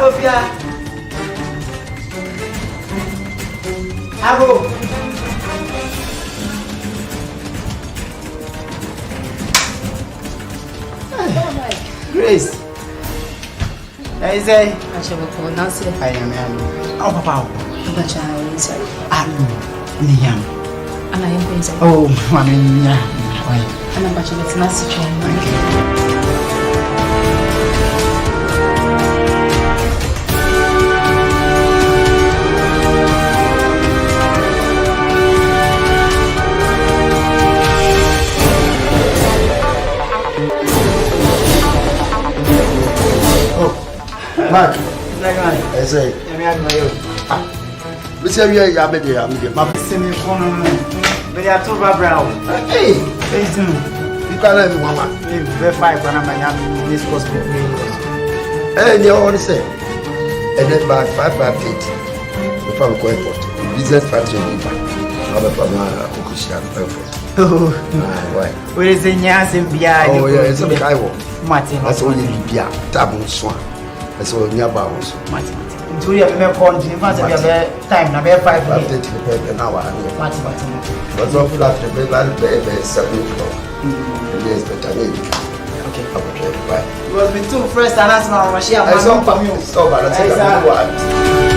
Abofia. Abo. Grace. Hey, say. I shall go now. See, I am. Oh, Papa. I'm trying. Sorry. Niam. And I am busy. Oh, I mean, yeah. And I'm watching it's not such a Mark, I say, I'm you. we say we are maybe I'm the map. Send me phone. But I told Brown. Hey, Listen. you can't let me, Mama. Very fine when I'm this was with me. Hey, you want to say, and then by 558, the family airport, business factory, I'm a Okushia airport. Oh, why? where is the Yasin Bia? Oh, yeah, it's a big I walk. Martin, That's all you need, Bia, Taboo Swan. That's all nearby also. Martin. Do you have a country? Must have time, number 5 I've taken an hour. Martin. But not flat, the bed, 7 o'clock. Yes, but I need. Okay. Okay, bye. You must be too first and ask my machine. I saw Pamio. Stop, but I said, what?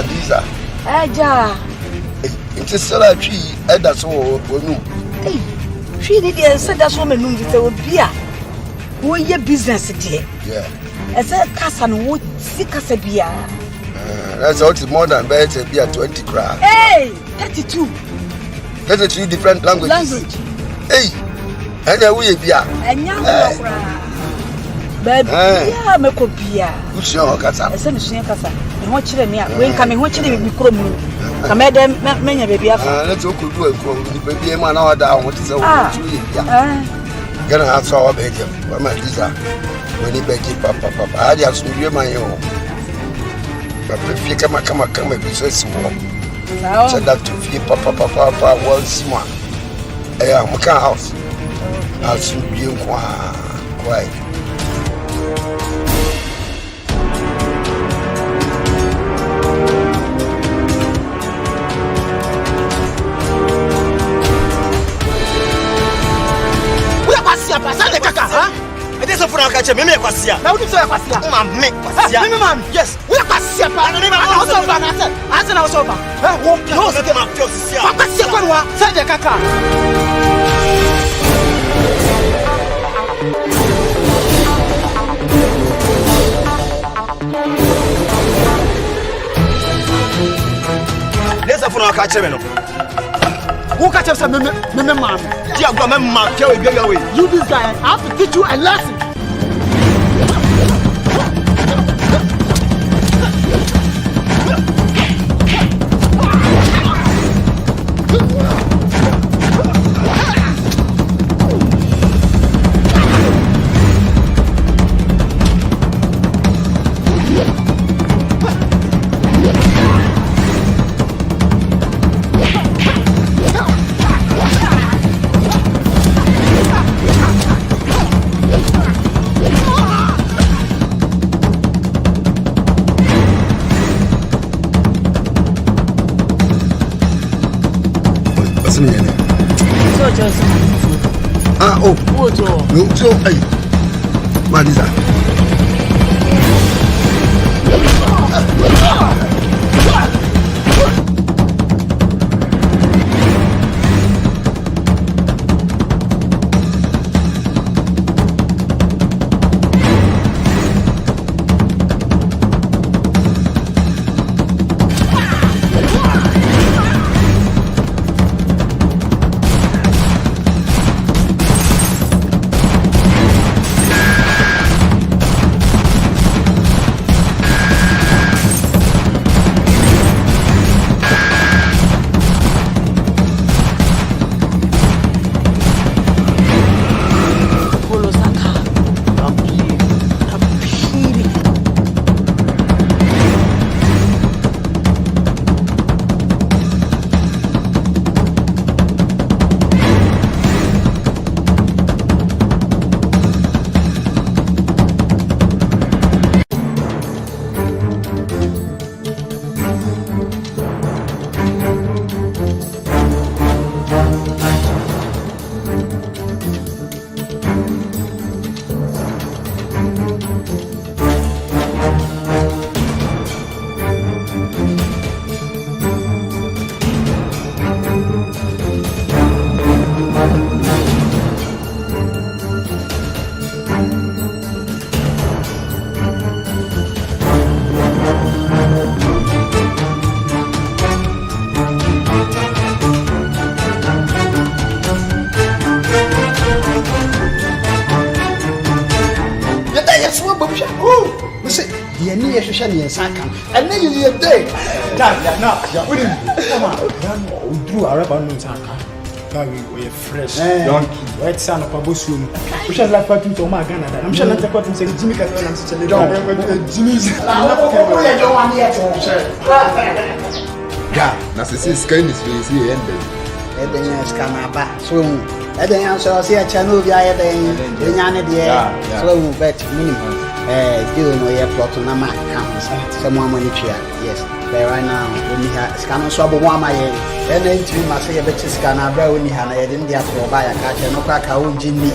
These are Aja. it is still a tree, and that's all. Hey, she did say that's woman who will be a who your business there. Yeah, As a cousin would see Casabia. that's all more than better be at 20 crowd. Hey, 32 That's a 3 different languages. Hey, and then we be a young baby. Yeah, make a beer. who's your casa. As soon as you casa, and what you mean, when coming, what you mean, come madam, many baby. Let's go do it from the baby man or down. What is a gonna answer our baker. What my visa when he beg it, Papa. I just knew my own. But if you come, and be so small. Said that to feed Papa, once more. I am a house. I'll soon be quiet. Catch me, Kwasia. Now, you say Kwasia. Yes, we are Kwasia. I said, I was over. Said the Kaka. there's a phone catch me. Who catches a meme, man? Dear Grandma, carry away. You, this guy, I have to teach you a lesson. Oh, no, so, hey, Marisa. Babusha. Oh, we say the near social and Sakam. And then you day. Now, come on. We drew a rubber no Saka. We are fresh. Donkey. White son of Abusu. We shall have put into my Ghana. I'm sure not to put him saying Jimmy can run and such a little. Jimmy's. I don't want yet. Yeah, that's the skin is really ended. Eden's Canaba, so Eden so see a channel via the Yana dear, so bet minimum. Do you know your plot on a map counts someone money chair? Yes, there right now when you have scan swab one my then into my say a bit scanner, when you have in the after buy a catch and no crack a own Jimmy,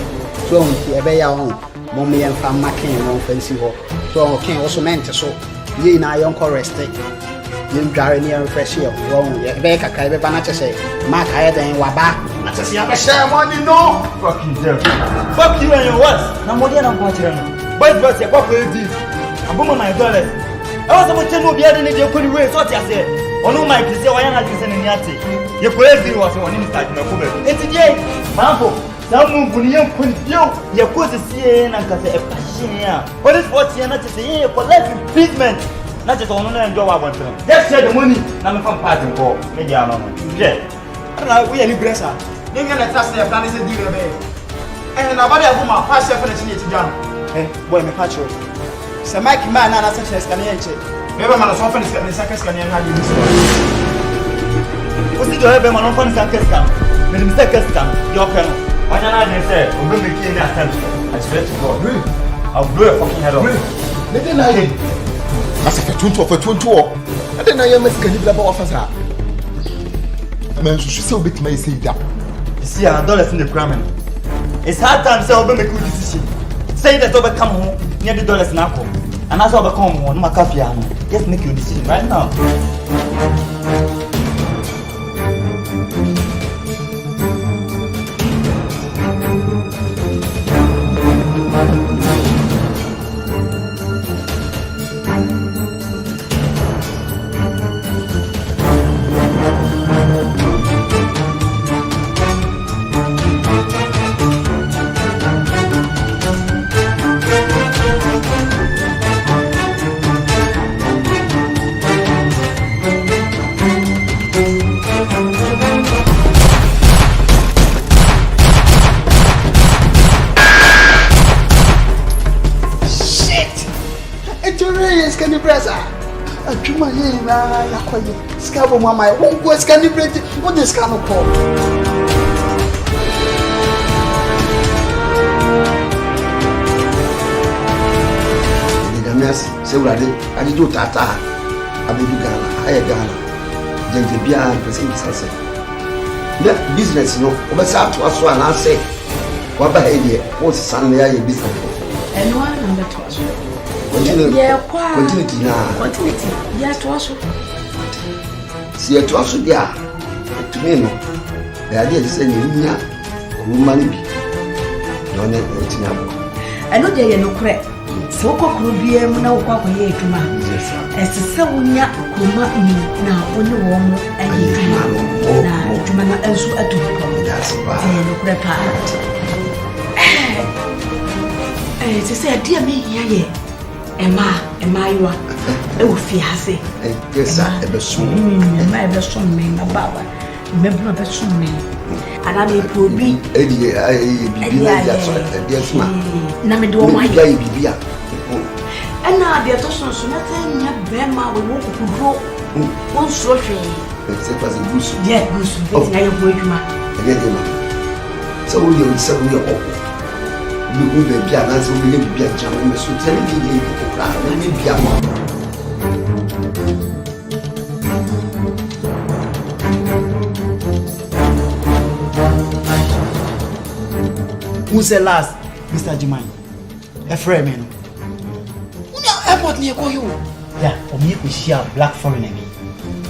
so a bay own, mommy and fan making no fancy walk. So okay, also meant to so ye na young rested. You drive near fresh here. Wrong, back a cab, but say, Mark higher than Waba. Not to see a share money, no. Fuck you, fuck you and your what? No more than I'm watching. But what's your papa did? I'm on my dollar. I was about to move the you couldn't raise what I said. Oh no, my kids, I am not in Yati. Your crazy was on inside my woman. It's a day, Mambo. Some young couldn't you put the CN and cut a passion. What is what you're not to say for life improvement? Not just on and go out. Just share the money. I'm from party for maybe I'm on. Yeah. We are new dresser. You're going to trust their plan is a deal. And nobody have my past definition to John. Boy, my patch. So, Mike, man, and such as can enter. Never man, as often as can second can have you. What's it to have a man on second scam? When the second scam, your pen. Why not I say, we'll be making that attempt. I swear to God. I'll blow a fucking head off. Let me know. As if a 22 and then I am a skinny level officer. Man, should still be my say that. You see, $1 in the cramming. It's hard time to say, I'll make a good decision. Say that over come home near the dollars now. And as I'll come home, my coffee, just make your decision right now. Scabo mamma, won't go scanning bread. What is kind of call? Several I did do tata. I be Ghana, I Ghana. Gentibia and President. That business, you know, over South to us one, I say, what by idea? What's Sunday business? And one number to us. Continuity now. Continuity. Yes, to us. See to us, yeah. To me, no. The idea is saying, woman be. Don't let I know they are no crack. So, Cockrubium now, what we ate to man. As the Sawunya, Kuma, now, when you warm and you to man as you are to that's to say, dear me, yeah. Emma, you are a fiancé. Yes, I ever soon. My best son, me, Baba. Remember my best son, me. And I may prove me. Eddie, yes, ma'am. Name do my baby. And now the other son, so nothing, Bema will walk to grow. One sorcery. Except as a goose. Yeah, goose. Oh, I am going to my. So we will sell your own. You will be a answer, we will be a gentleman, so tell me who's the last, Mr. Jimmy? A friend, man. Airport near you. Yeah, for me, we share black foreigner.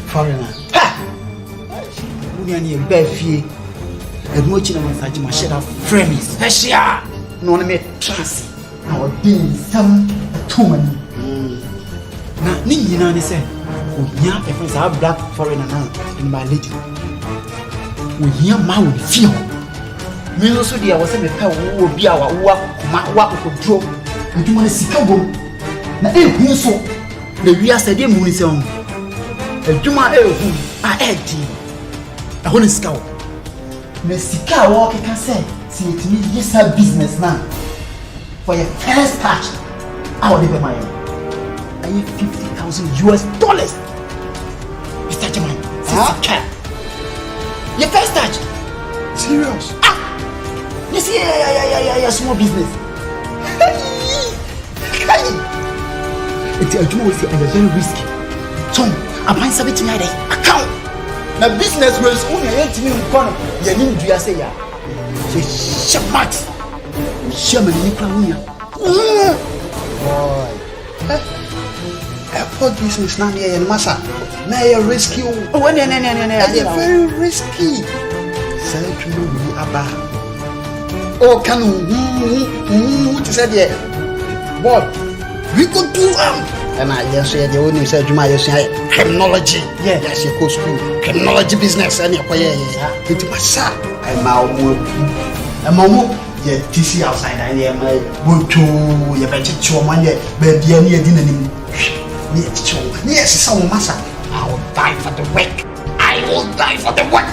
Foreigner. Ha! We are near Beefy. And watching Mr. Jimmy share a friend. Special. No, I made trust. Our being some tuman. Now, Nina said, we have a friend, our black foreigner now in my lady. We hear my feel. Me also, dear, was a pair who will be our work, my work could draw. adwuma no sika bom na ehu so na wiase de mu ni se ho adwuma ehu a edi ɛho ne sika wo na sika wo keka sɛ si etimi yesa business na for your first touch how dey be my I need $50,000 Mr. Jaman sika your first touch Serious? You see yeah small business it's a job we say and very risky so I find something like that account na business was only anything in corner you need to say ya you smart shaman ni kwa unya boy airport business na me massa na risky oh no very risky say to me aba oh can to say there boy we could do and I just said the only said you might say criminology yes you go school criminology business and it's massa I'm yeah TC outside I am my go to your better show man yeah baby any dinner yes some massa I will die for the work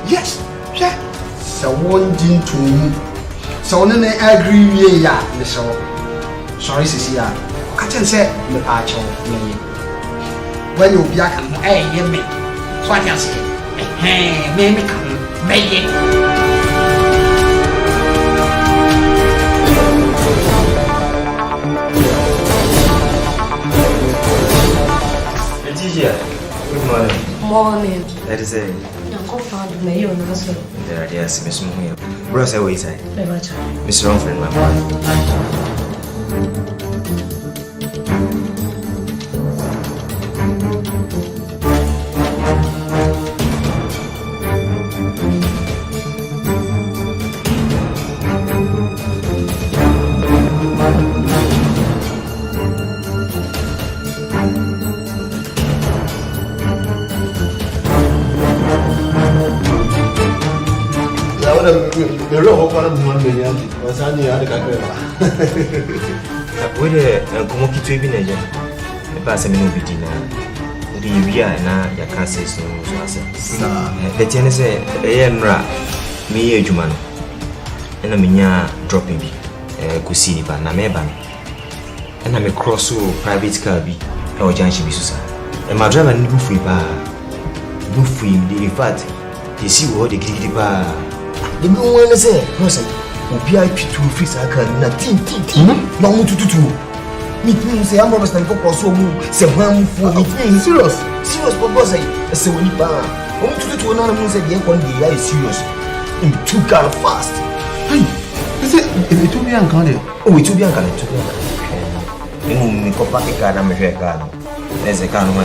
yes yeah so one thing to me so no agree yeah so sorry sisi ya ka chen say me pa cho me when you bia kan ye me so anya say me kan me ye Good morning. Morning. That is it. I'm found me you no so. There are yes, Miss Muhi. Bro, say wait side. Bebacha. Miss Romford, my boy. The road of 1 million was only a With a Kumoki to be Naja. The person will be dinner. The Via and I can't say so. The tennis say, Emra, me a Juman, and a minya dropping me, Kusini ban, Nameban, and I'm a cross private car be or Janshi Bisusa. And my driver knew free bar. No free, in fact, you see what the giddy bar. The moon when I say, no, say, VIP to freeze I can nothing, no one to meet me, say, I'm almost like a so move, say, one for me, serious, but boss, I say, when you bar, only to do another moon said, yeah, one day I is serious, in 2 car fast. Hey, is it to be uncounted? Oh, it to be uncounted to be uncounted. Copper a car, I'm a fair car. There's a car, no one.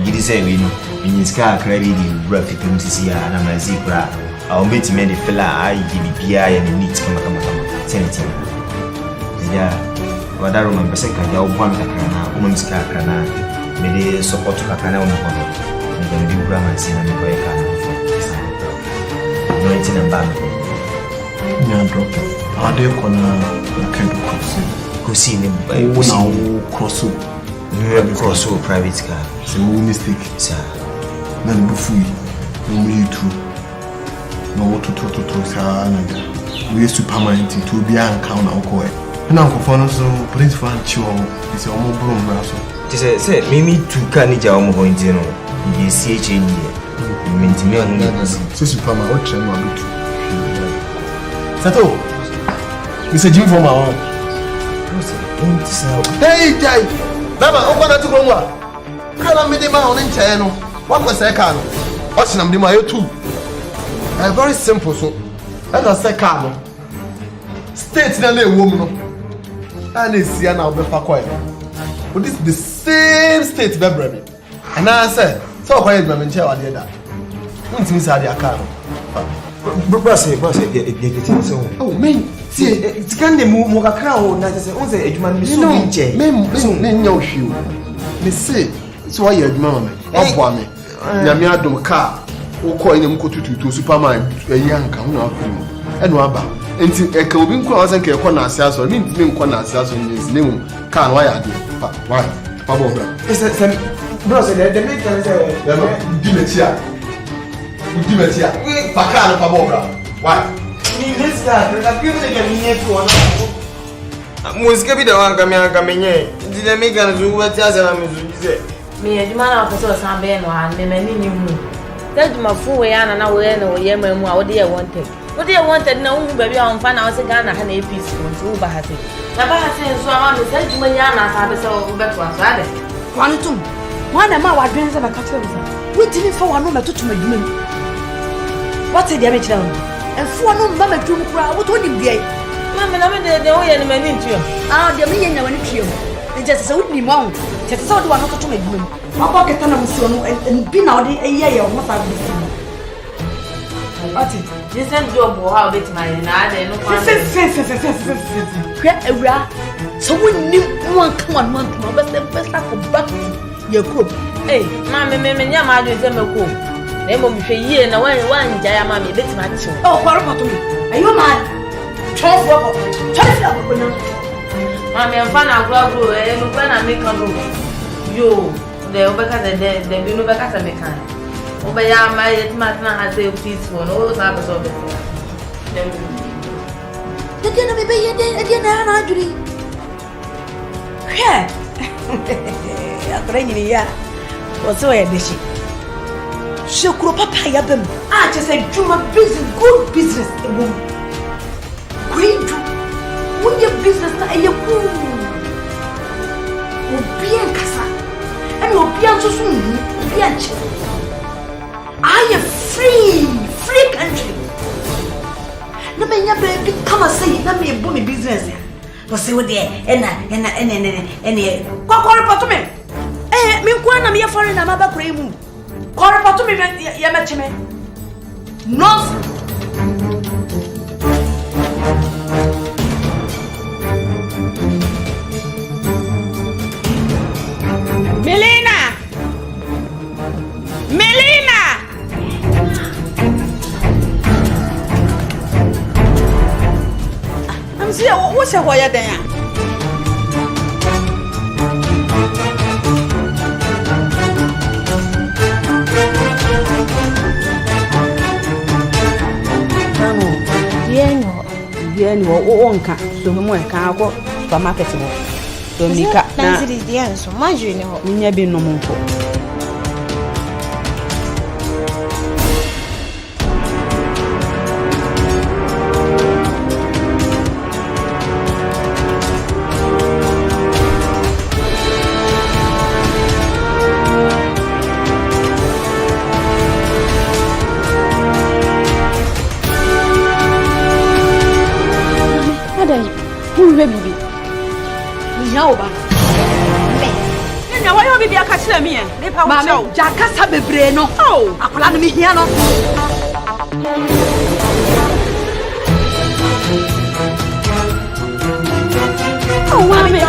You say, we know, in his car, credit, rough, to see, and I'm a zebra. I'll meet many fella, I give PI and neat come. Senator. Yeah, what I remember second, I'll want a crana, woman's car crana, maybe support to a canal, and then do grammar and cinema for a canal. No, it's in a band. Yeah, doctor. Are they going to see him by cross private car? It's a mistake, sir. Then before you true. No to we used to permanent to be an count uncle. And Uncle Fonoso, Prince Francho, is a more broom now. Say, Mimi to Canija Omo Intino, the CHA here. Mintimil, Sister Pama, what shall I do? Sato, Mr. Jim from our hey, Jai, Baba, open to Roma. Call me the man in Channel. What was I can? What's the name of you? Very simple, so. And I say, Carlo, state na le woman, and it's here now. Be quiet. But this is the same state, baby. And I say, so quiet, my man. Chair, the other. What's inside your car? Boss, oh, man, see, it's kind of move more crowd. Not say, once a man is so inche. Men, no shoe. Me say, it's why you're man. Oh, boy, me. Yamia don't car. Or coin them to Superman, a young count. ɛno aba enti ɛka obi nko a wɔsɛ nka ɛkɔ na ase aso ne ntimi nkɔ na ase aso nyezi ne mu ka no ya ade pa bɔ bra sɛ bro sɛ de me kan sɛ di metia pa ka no pa bɔ bra why ni lista ka piu de ka minye to na musika bi da wanka menye ndi na me kan zo wati asana me zo dize me adwuma na akoso san be no ha me mani ni hu da adwuma fu we ya na we na we ma mu a wo de ye wanted na hu ba bi a on fa na wo se Ghana ha na APC wo ba ha se na ba ha se so ama me sa adwuma ya na sa be se wo beto aso ade kwantum wana ma wadwen se ba ka twa bisa wotimi fa wano metoto madwuma mu wate dia me kira wo enfu wano mba madwuma kura wo to di bia mama na me de wo ye ni mani ntuo dia me yenya wani twiem nje se wo di mo tete se wo de wano to madwuma mu akọ keta na musi no bi na wo de ye wo sa bi ati decent job wo ha obet my na ade no kwa hwe awura so wonni wan kan wan ba se besta ko back ye kro mama me nya ma adu se meko na mo hwe yie na wan ja ya mama ebet ma chi kwaro pato me ayo ma chofo ko nya mama en fa na agro no kwa na make am yo de obeka de bi no beka sa meka obaya ma yet ma na ha se peaceful no sa ba so be de na me be ye de na na ajuri hwe akora nyini ya oso ya deshi shukuru papa ya bem che say juma business good business ebom great when your business na eye ku obia kasa and obia so so obia che I am free country na me nya baby come say na me bo me business ya você o de ena qual pato me me kwa na me foreign na maba kura mu qual pato me ya me chime no Melina I'm see what's your wire there Bien wonka so mo e kan akọ supermarket mo so mika na Nancy di anso ma juni ho nya bi no mo mpo bibi ni ya oba me nya wa yo bibi aka kire me me pa wo show ja kasa bebre no akola no me hia no wa me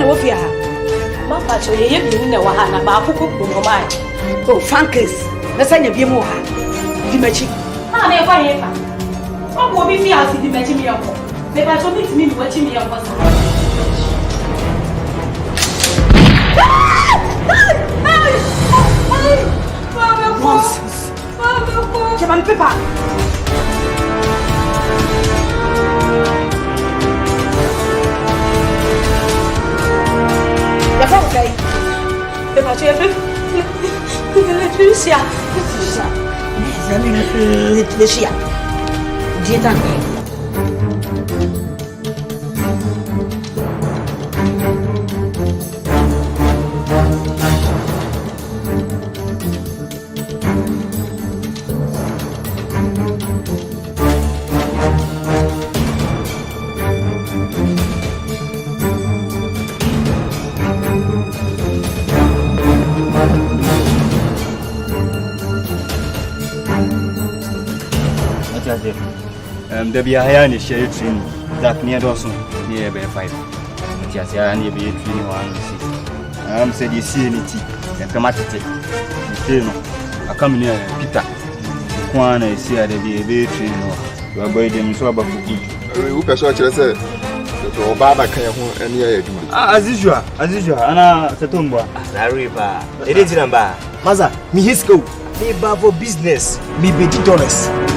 wo fi ha ma pa cho ye bi ni na wa ha na ba akoko ko ba o fankes na sanya bi mu ha di machi ha na e kwa ye fa o ko bi fi ha si di machi mi yanko me ba so mi ti mi wachi mi yanko sa nonsense Jaman Peppa. Ya fa okay. Peppa che Leticia. Leticia. Dieta. The Biahani share training that near Dawson, near by 5. Just and you be a training one. Said you see any tea and come at it. I come near Peter. One I see at the training. You are going to so about good. Who can search yourself? So, Baba can and yeah, as usual, and I Satumba. Nariba. It is number. Maza, me his go. Me for business, me be $20.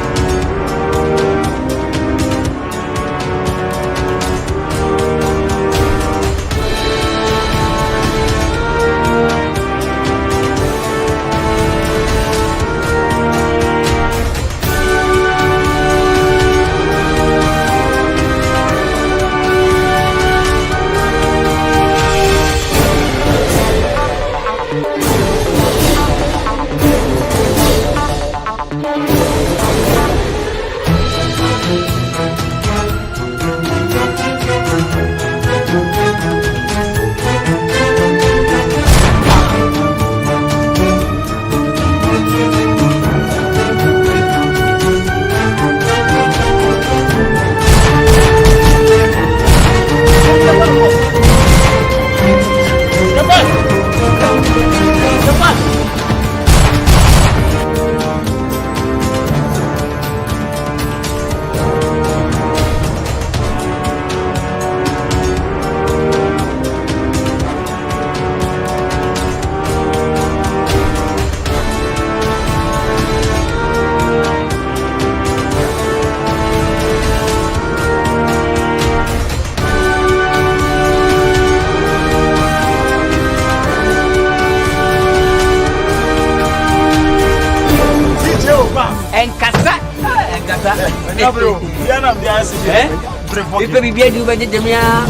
Ipe bibia di ubah jemnya.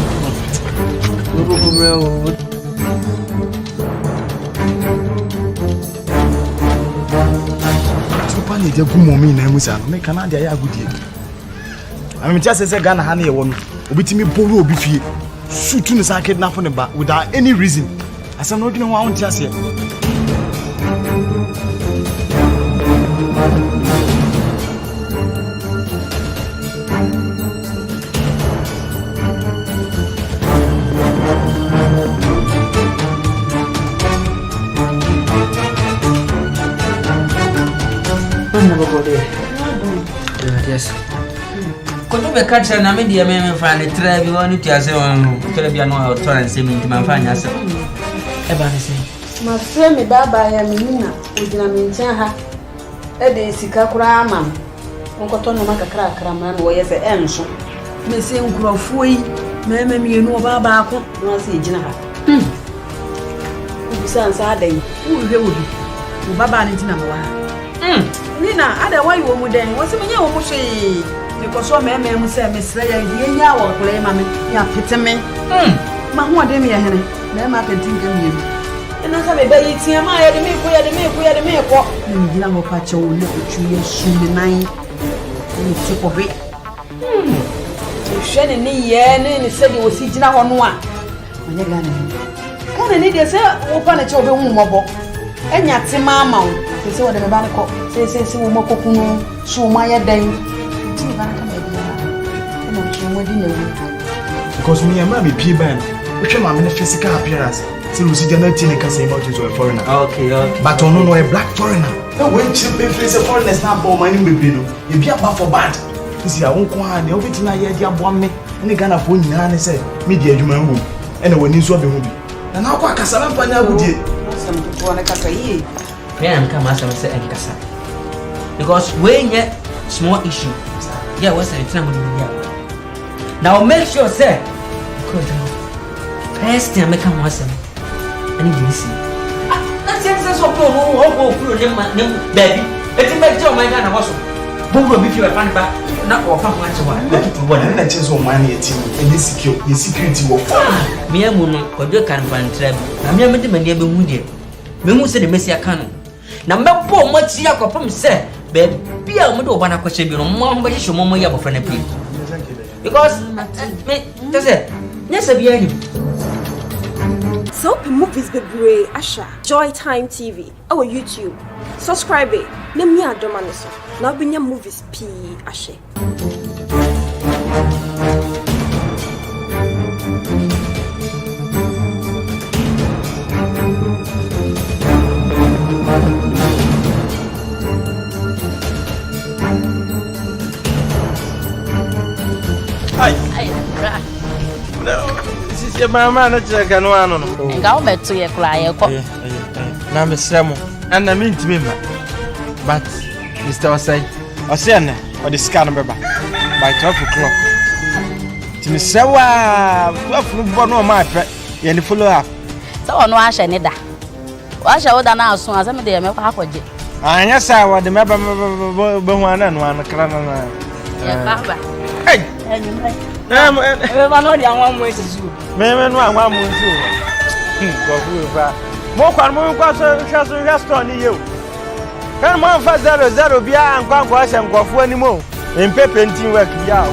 Sopa ni je gumo mi na musa no me kana dia ya agudie. Ami tia se Ghana ha na ye wo no. Obitimi boru obi fie. Sutu no sa kidnap ne ba without any reason. Asam no gina ho awon tia se. Yes. Quando me catch na me dia me fa ne tra bi wonu ti ase wonu tra bi anu o tora nse mi man fa nya se e ba ne se Ma fre me baba ya menina odina me nchen ha e de sika kura ama nkoto no makakra akra ma no ye se enso me se nkurofo yi mema mienu baba ako no ase ejina ha ubisa nsa adan uhwe obi wo baba ne tina ma wa Nina, ada why you would then? What's the meaning of Mushy? Because so many men say, Miss Ray, the young or play, mammy, ya pity me. Mamma, dear, them up and think of you. And I have a baby, see, am I the make, we are the make, what? You know, patch your little tree, soon 9 in tip of it. Shannon, and he said you was sitting on one. When you're gonna can an idiot say, open a child, mobile. And yet, see, mamma, they say what the banner say, Moko, so my day. Because me and mammy pee ban, which my physical appearance. See, Lucy Janet in Casino is a foreigner. Okay. But on no a black foreigner. When cheap face a foreigner, not born money with you. You be a buff for bad. You see, I won't go on the everything I hear, one me, and the Ghana phone, and say, media, you may move. And when you saw the movie. And how can Casalam Panya would you? Some people want to cut a year. Then come as I say, and Cassa. Because when yet small issue, yeah, what's the time? Now make sure, sir, because first time I come once and you see. That's so baby. Let's make your mind and also. Who will if you are fine back? Not or from once a while. One that is on money and this security will fall. Me and woman, or you can find trouble. I'm never the man ever wounded. Me say the Messia canon. Now, my poor much Yako from say, baby, be a little one question, you know, mom, but you show more Yabo friend. Because, that's it. Yes, I be So, movies be great, Asha, Joy Time TV, our YouTube. Subscribe it. Name me a Domaniso. Now, be your movies P. Ashe. This is your mama, not your canoe. Go back to your client. Now, Miss Samuel, and I mean to me, but Mr. Osei, or the scan number by 12 o'clock. To Miss Sawa, one of my pet, and follow up. So, on wash and neither. Wash out now soon as I'm there. I guess I was the member of one and one crown. Hey, I'm not young one way to do. Maybe one will do. More restaurant you. Come on for 0 beer and go wash and go for anymore. In painting work, yeah.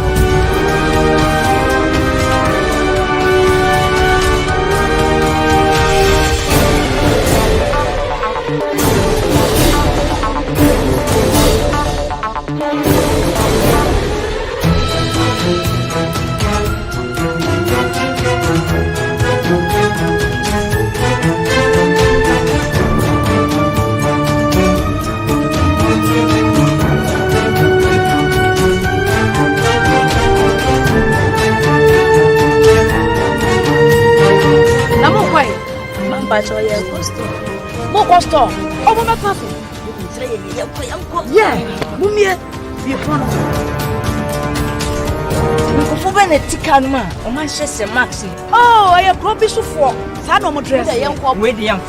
Oh, I am probably so for. Sano mo dress. Where the young.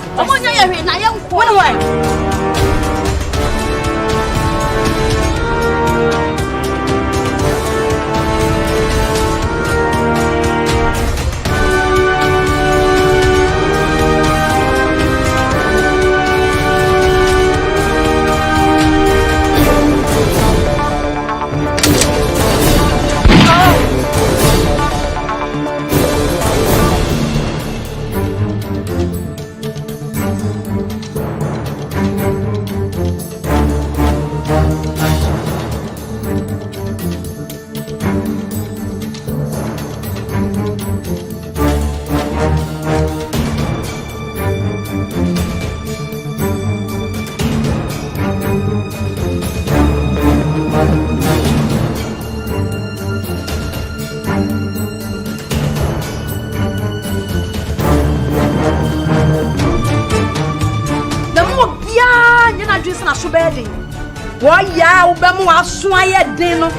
Why, ya, Obama, swire dinner,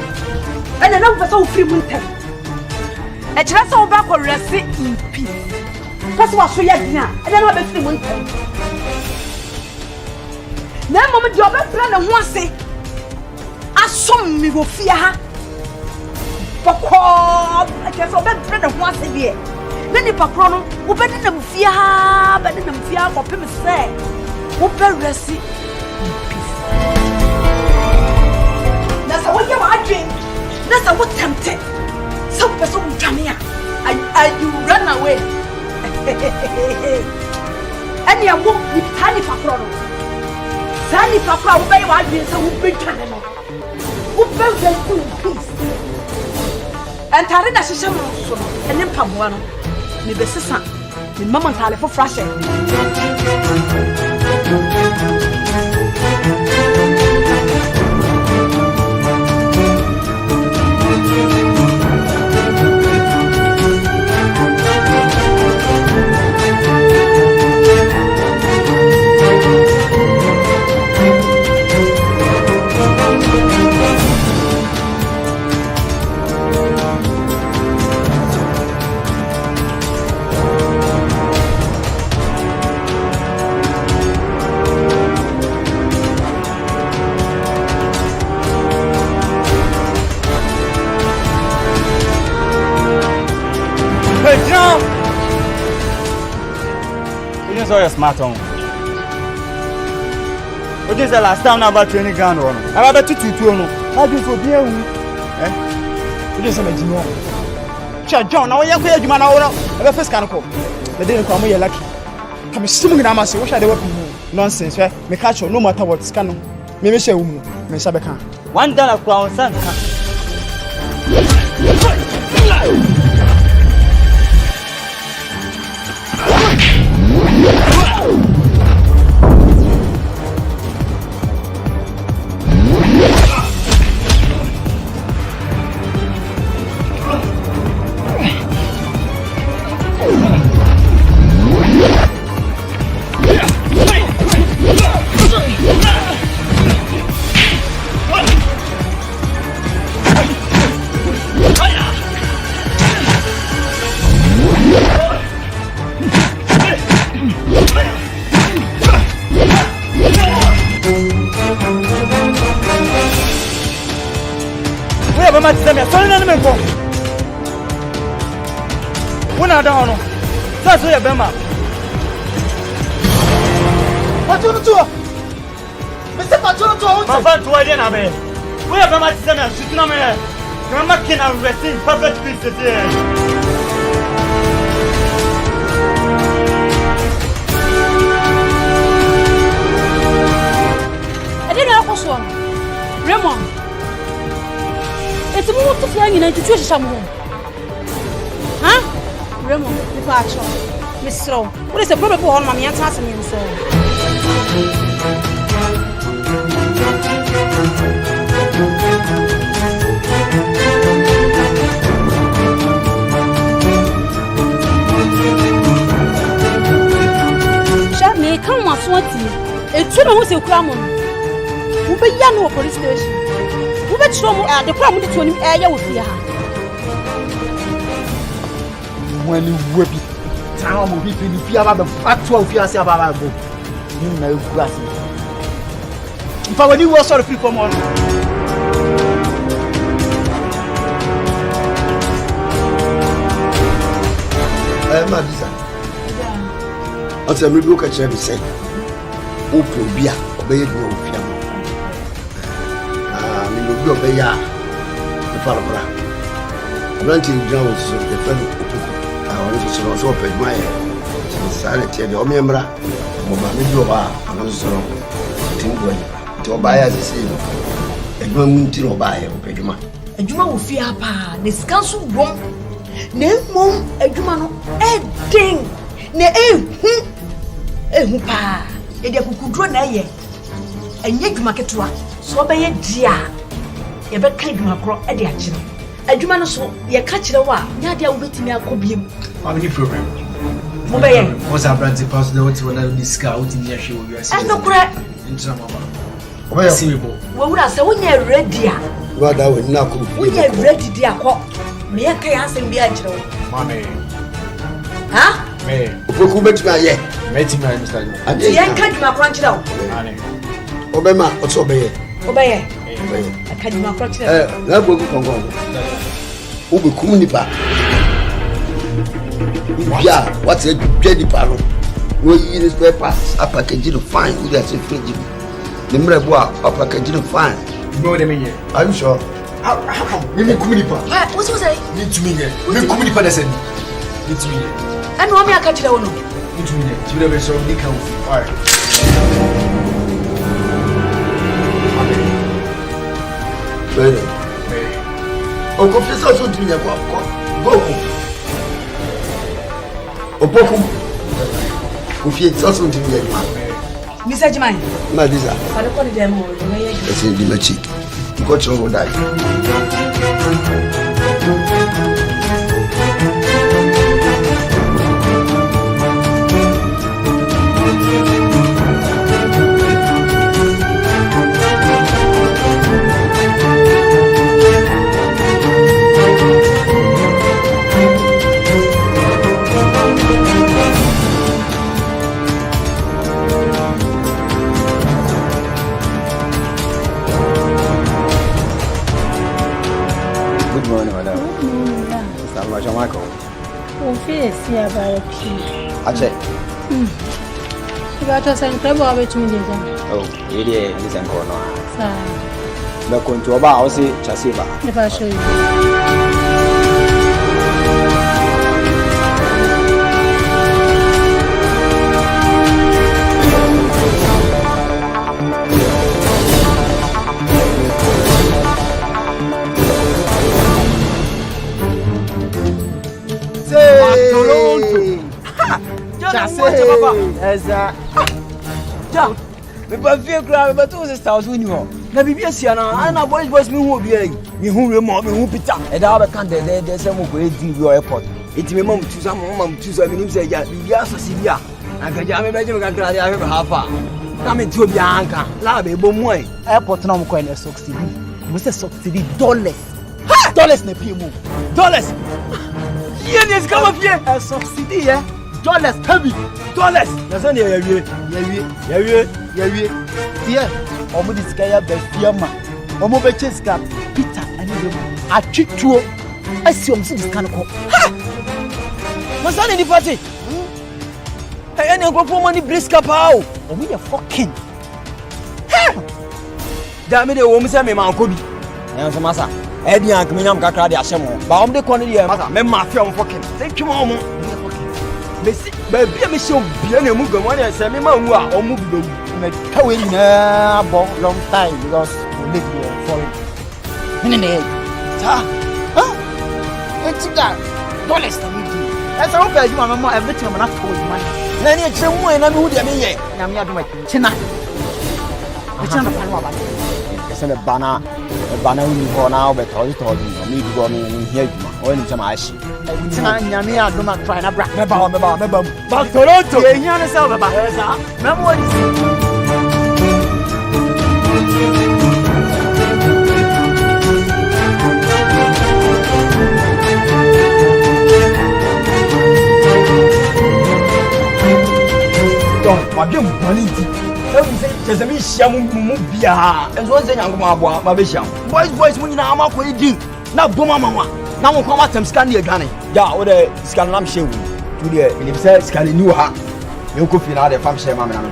and another so free winter. A chance of back or rest in peace. That's what we are dinner, and then I'll be free winter. Now, Mamma, your best plan and one say, I saw me go fear her. For call, I guess I'll bet friend of once a year. Then the patrono, who better than fear her, better than fear for people say, who better rest in peace. What you are doing? That's what tempted. Some person will come here and you run away. And you walk with Tani Papro. Tani Papro, who may want to who bring Canada. Who built them to peace. And Tarina Shisha and then Pabuano. me be sesa me mama ntale fo frashe So you're smart on. What is the last time about training ground on? I'm about to no. How do you for beer? Eh? What is something more? John, now you're queer, you man. I first can come. The day come, you're lucky. Come swimming in Amasi, what shall they work? Nonsense, right? Me catch no matter what scan. Maybe say, me Sabeka. $1 crown, son. That's where Bema. What do you do? Mr. Patrono, my friend, why didn't I mean? We have a much similar sitting on me. Grandma can have resting perfect pieces here. I didn't know what's wrong. Raymond, it's a move to flying in a situation. Huh? Raymond, the patch. Miss Rowe, what is the problem for all my answers and so? Shall me come on, Swanty. It's true, who's a cramon. Who be young police station? Who bet you at the problem to him air with you? When you whip it. Town will be if you have a fat 12 years about you know grassy. If I were you, what sort of people more? Madisa. What's a rebuke at every say? Open beer, obey no fiam. You obey ya. The Palabra. Granting Jones, the fellow. I want to open my sanity and your member. Mama, I'm so to buy as a seal. A woman to buy a Peduma. A Juma will fear pa, the council won't. No more a Jumano, a ding, ne a pa, a could run a year. And yet you market to her, so by a dear. You better kind of grow a dear children. A Jumano so, you catch the wa, Nadia will be me a cobium. How many program? Was our brand supposed to when I discount in your show? And no crack in some of our simple. What would I say when you're ready? What I would not when you're ready, dear cop. Me a chaos and be a joke. Mommy. Huh? Me. Who met me yet? Met me, Mr. And the young cat my crunch down. Obama, what's obey? Obey. I can't my crunch. That will come on. Who will communicate? Yeah, what's a jelly paro? We use papers, a package of fine, we got a fridge. The Mrebois, a package of fine. No, they mean, are you sure? How come? We make communicate. What was I? Need to me, we communicate. Need to me. And one me I catch the one. Need to me. You never saw me come. All right. Oh, confess also to me. Go. Opoku. Ofie also ndi me adwuma. Mr. Jimai. Madiza. Pare ko ni dem mo, me ye. Ese di machi. Ko chongo dai. See about it. Actually, you got us and crab over to me. Oh, it is an corner. Sir, the contour I'll say Chasiva. if I show you. Me ba vie kra me to sister so ni ho na bibia sia na na boys me hu obi ai me hu we mo me hu pita e da ba kan de se mo ko edi wi airport iti me mam tu sa me nim se ja bibia so si bia na ga ja me be je me kan kra ya ha fa na me ti obi anka la be bo mu ai airport na mo ko na subsidy mo se subsidy dollars na pie mu dollars ye ni ska ma fie subsidy dollars heavy dollars na so ni ya wie tie omo di sika ya ba fie ma omo be cheska Peter ani dem atwituo asi omo si sika no ko masani di party any go money briska pao omo dey fucking da me de wo mo se me man ko bi en so masa e di an kmenyam kakra de ahye mo ba omo de ko ne de masa me mafia omo fucking thank you mo Messi, baby, me show bien and move on and say me man or move the Kawin long time because we live here for in the it's got dollars to me. That's how bad you are more everything I'm not told money. Then it's a woman and who they mean. I'm not doing China. It's not a pan. It's a banner for now, but all told me to go in here when some ice. Nyame adoma try na bra me ba back Toronto ye hia ne sel baba me mo di donc ma bien boniti e vous c'est ça mi xia mu bia e so se nyango ma boa ma be xia boys mu nyina ma ko idi na boma mama na won kwa matem scan dey adwane ja wo de scan lam shewu tu de ele say scan ni wo ha me ko fi na de fam share ma me na me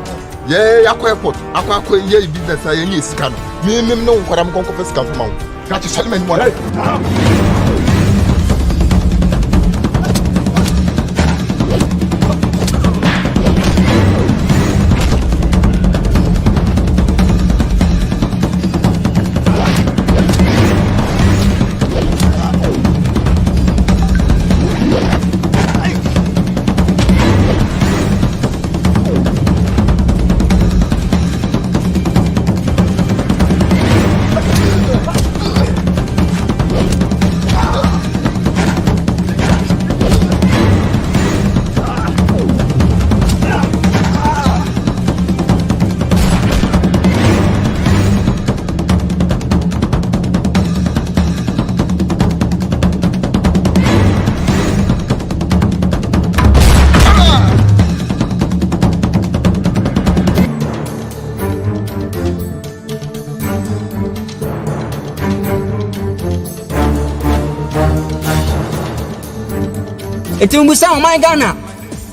ye yakọ airport akọ ye business aye ni sika no me no nkwara m konko sika fama wo ka ti sele me mo na Eti mbusa o my Ghana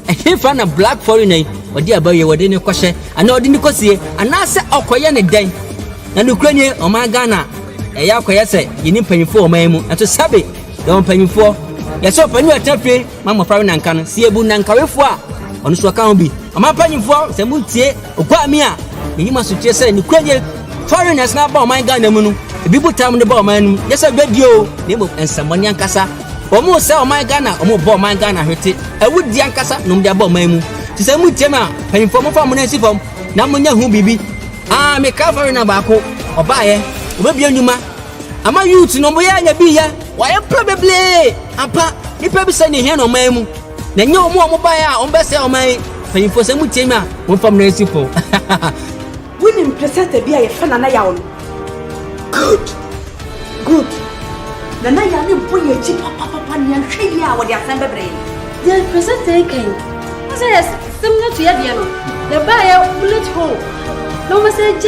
e fa na black foreigner odi abaye wode ne kwahye ana odi ne kosie ana se okoye ne den na nukranye o my Ghana e ya koye se yini mpanyifo o man mu ato sabe do mpanyifo ye so panyu atafre mama prawe nanka no sie bu nankawefo a ono so ka ho bi o ma mpanyifo se mutie ogwa mi a yini masotie se nukranye foreigners na ba o my Ghana mu no ebi butam ne ba o man mu ye se gbadio ne mo ensamoni ankasa Omo say o my Ghana, omo bo my Ghana hwete. Ewu di ankasa no mde abo man mu. Ti say mu tiam a panfo mo fa mo na si fam. Na mo nya hu bibi. Ah me ka fa na ba ko. Oba ye. Oba bia nyuma. Ama youth no mo ya nya bi ya. Wa ye probably. Apa nipa bi say ne hia no man mu. Na nya omo ba ya, on be say o man. Panfo say mu tiam a mo fam na si fo. Winning present bi a ye fa na ya on. Good. Nana ya me boye chi papa ni anhwe ya wo de asan bebre. The present again. What's this? Similar to your no. The buyer bullet hole. No message.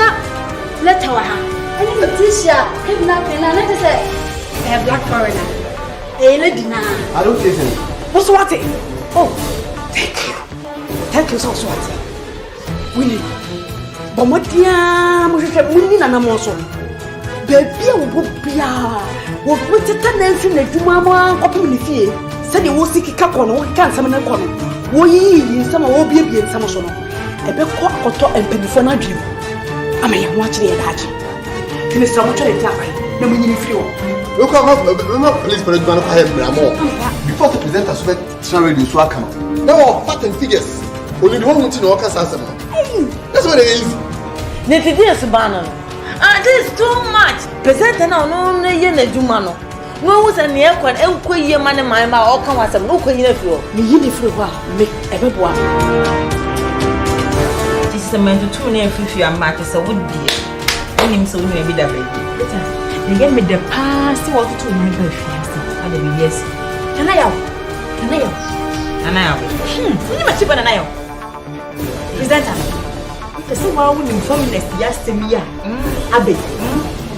Let her ha. Any Letitia kidnapping and let us say a black foreigner. A lady na. I don't listen. What's what? Oh, thank you so much. Winnie. Bomotia mo hwehwe munni na na mo so. Baby wo bia. Wo putita na nfi na dwuma mo ankopim ne fie. Se de wo siki ka kono wo ka nsam na kono. Wo yi nsam wo biebie nsam so no. Ebe ko akoto empanifo na dwem. Ama ya ho akire ya daji. Kini sa mo twere ta bai. Na mo nyini firi wo. We come up police for the man for him bramo. Before the presenter so try radio so aka. Now fact and figures. Only the one to know ka sa asem. That's what it is. Neti this banana. This is too much. Present now no ye na dwuma no. No wo se ne ekwan enko ye mane man ma o kan wasem no ko yina firo. Me yini firi ho a me ebeboa. This is meant to na fifi amake se wo die. Onim se wo na bi da be. Ne ye me the past what to na ba fiase. Ada bi yes. Kana yawo. Ni ma chiba na yawo. Presenter. Pese wa wo ni feminist ya stemia. Abe.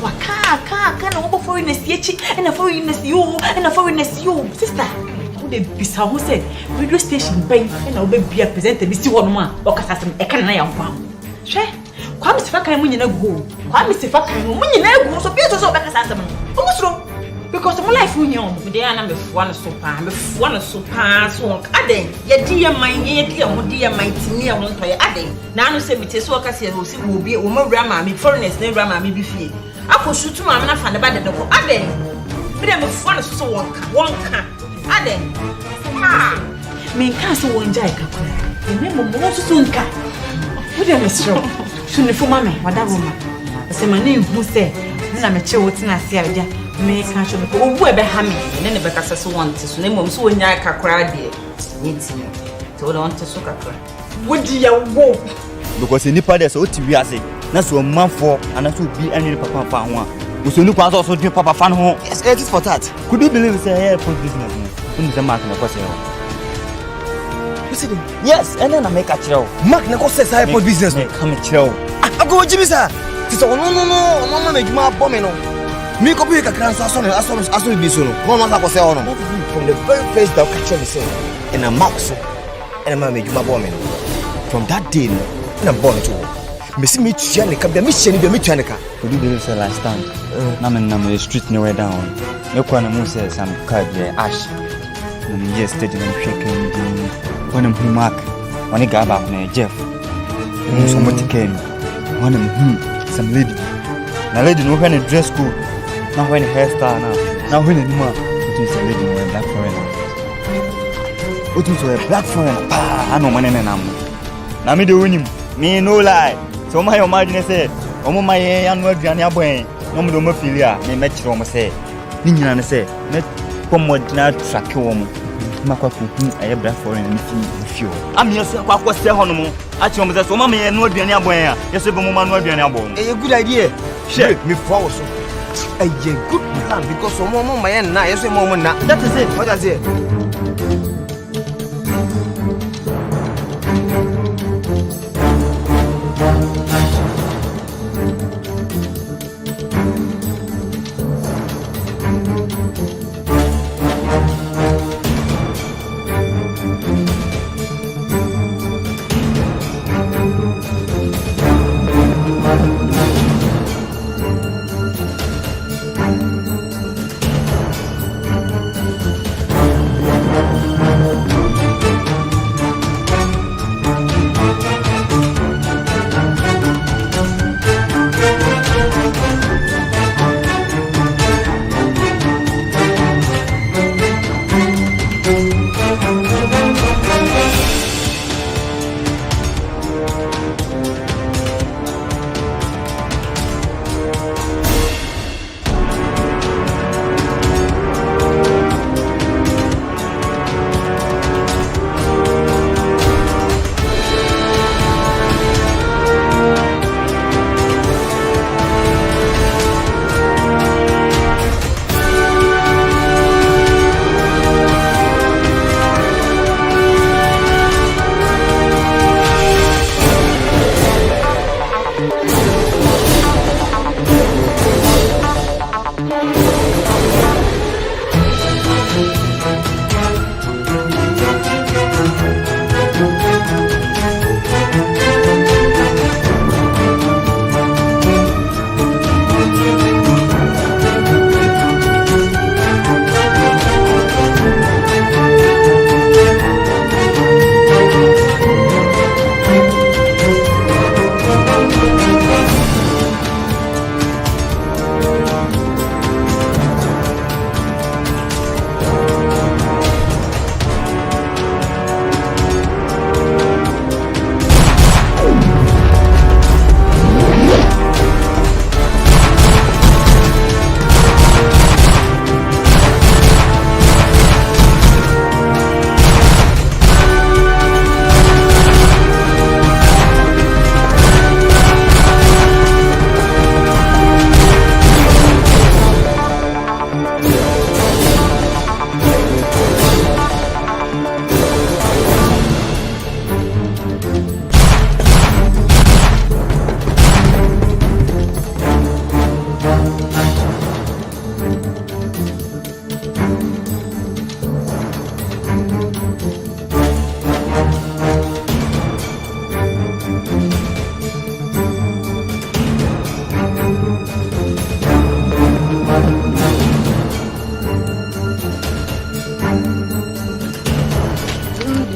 Waka na wo foreigners yechi and a foreigners you and a foreigners you sister. Who dey bisa ho say radio station pen and obe bia presenter bi si ho no ma o kasa sem e kan na ya mpa. Hwe. Kwa mi sifa kan mu nyina go. Kwa mi sifa kan mu nyina go so bi so obe kasa sem. O musro because my life we nyom. Me dey na me fo na so pa so aden ye di ye man ye di mo di ye man timi e ho nto ye aden na anu se me te so kasa ye o si wo bi wo mawura ma me foreigners na wura ma me bi fie akoshutu ma na fa ne ba de ko aden me dey me fo na so wonka aden me nka so won jai ka kwa me mo so nka wo dey me stro shuni fo ma me wada bo ma se ma ne hu se na me che wo tina se aja me ka so ko obu ebe ha me ne be kasa so want so ne mom so onya kakra de yetimi to don te so kakra wodi ya wo because nipa dey so tiwi ase na so manfo ana so bi anyi papa fa ho a so ni kwa so dwe papa fa ho. Yes, it is for that. Could you believe say here for business no so mark na kwase ho. Listen. Yes, and then I make a chill. Mark na kwase say for business no come chill. I go jibi sir. So no mama me djuma bomb no. Me ko be kakran so aso bi so no. Ko ma kwase ho no. From the very first that catch me say in a mark so and mama me djuma bomb no. From that day no na born to me see me tua ne ka be me hye ne be me tua ne ka. Could you believe say last time na me na me street no way down. Me kwa na mu say some card there ash. Na me yesterday na hweke ndi when I'm mark when ga ba na Jeff. So much ken when I'm some lady. Na lady no when dress code. Na when hairstyle na when ni ma it is a lady no black foreigner. What is a black foreigner? Pa no man na mo. Na me de wonim me no lie. So my imagine say omo my anu aduane abon no mo do ma fili a me kire omo say ni nyina ne say me pomodina track wo mo makwa ku aye bra foreign ni fi am yeso akwa say ho no mo a kire omo say so ma me anu aduane abon a yeso be mo ma anu aduane abon a good idea share me for so a good plan because omo my na yeso mo na that is it. What is it?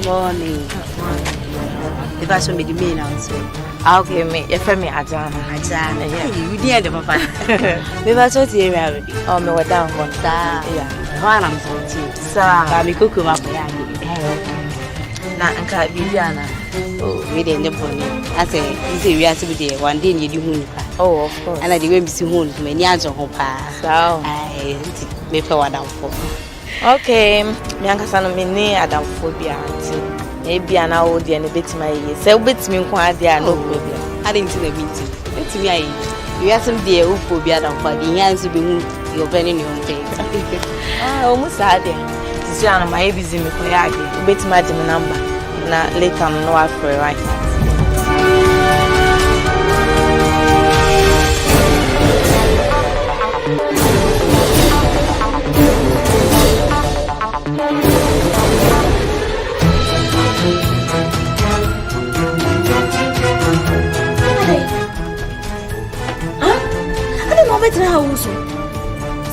Morning. The first one be the main answer. Okay, me. You feel me, Ajana? Ajana. Yeah. You didn't have a fun. We were so here already. Oh, me were down one. Yeah. One I'm so sir. I'm cooking up. Na nka Bibiana. Oh, we didn't know. I say, you say we have to be there one day. You do. Oh, of course. And I didn't miss you home. Many years ago, so I me for what I'm for. Okay, me ankasa no me ni adamphobia anti. Maybe an hour the and bit my year. Say bit me kwa dia no problem. I didn't see the meeting. Bit me you have some dear phobia than for the hands to be you're burning your own face. Almost sad there. This one my busy me kwa yagi. Bit my number. Na later no after right. Better house.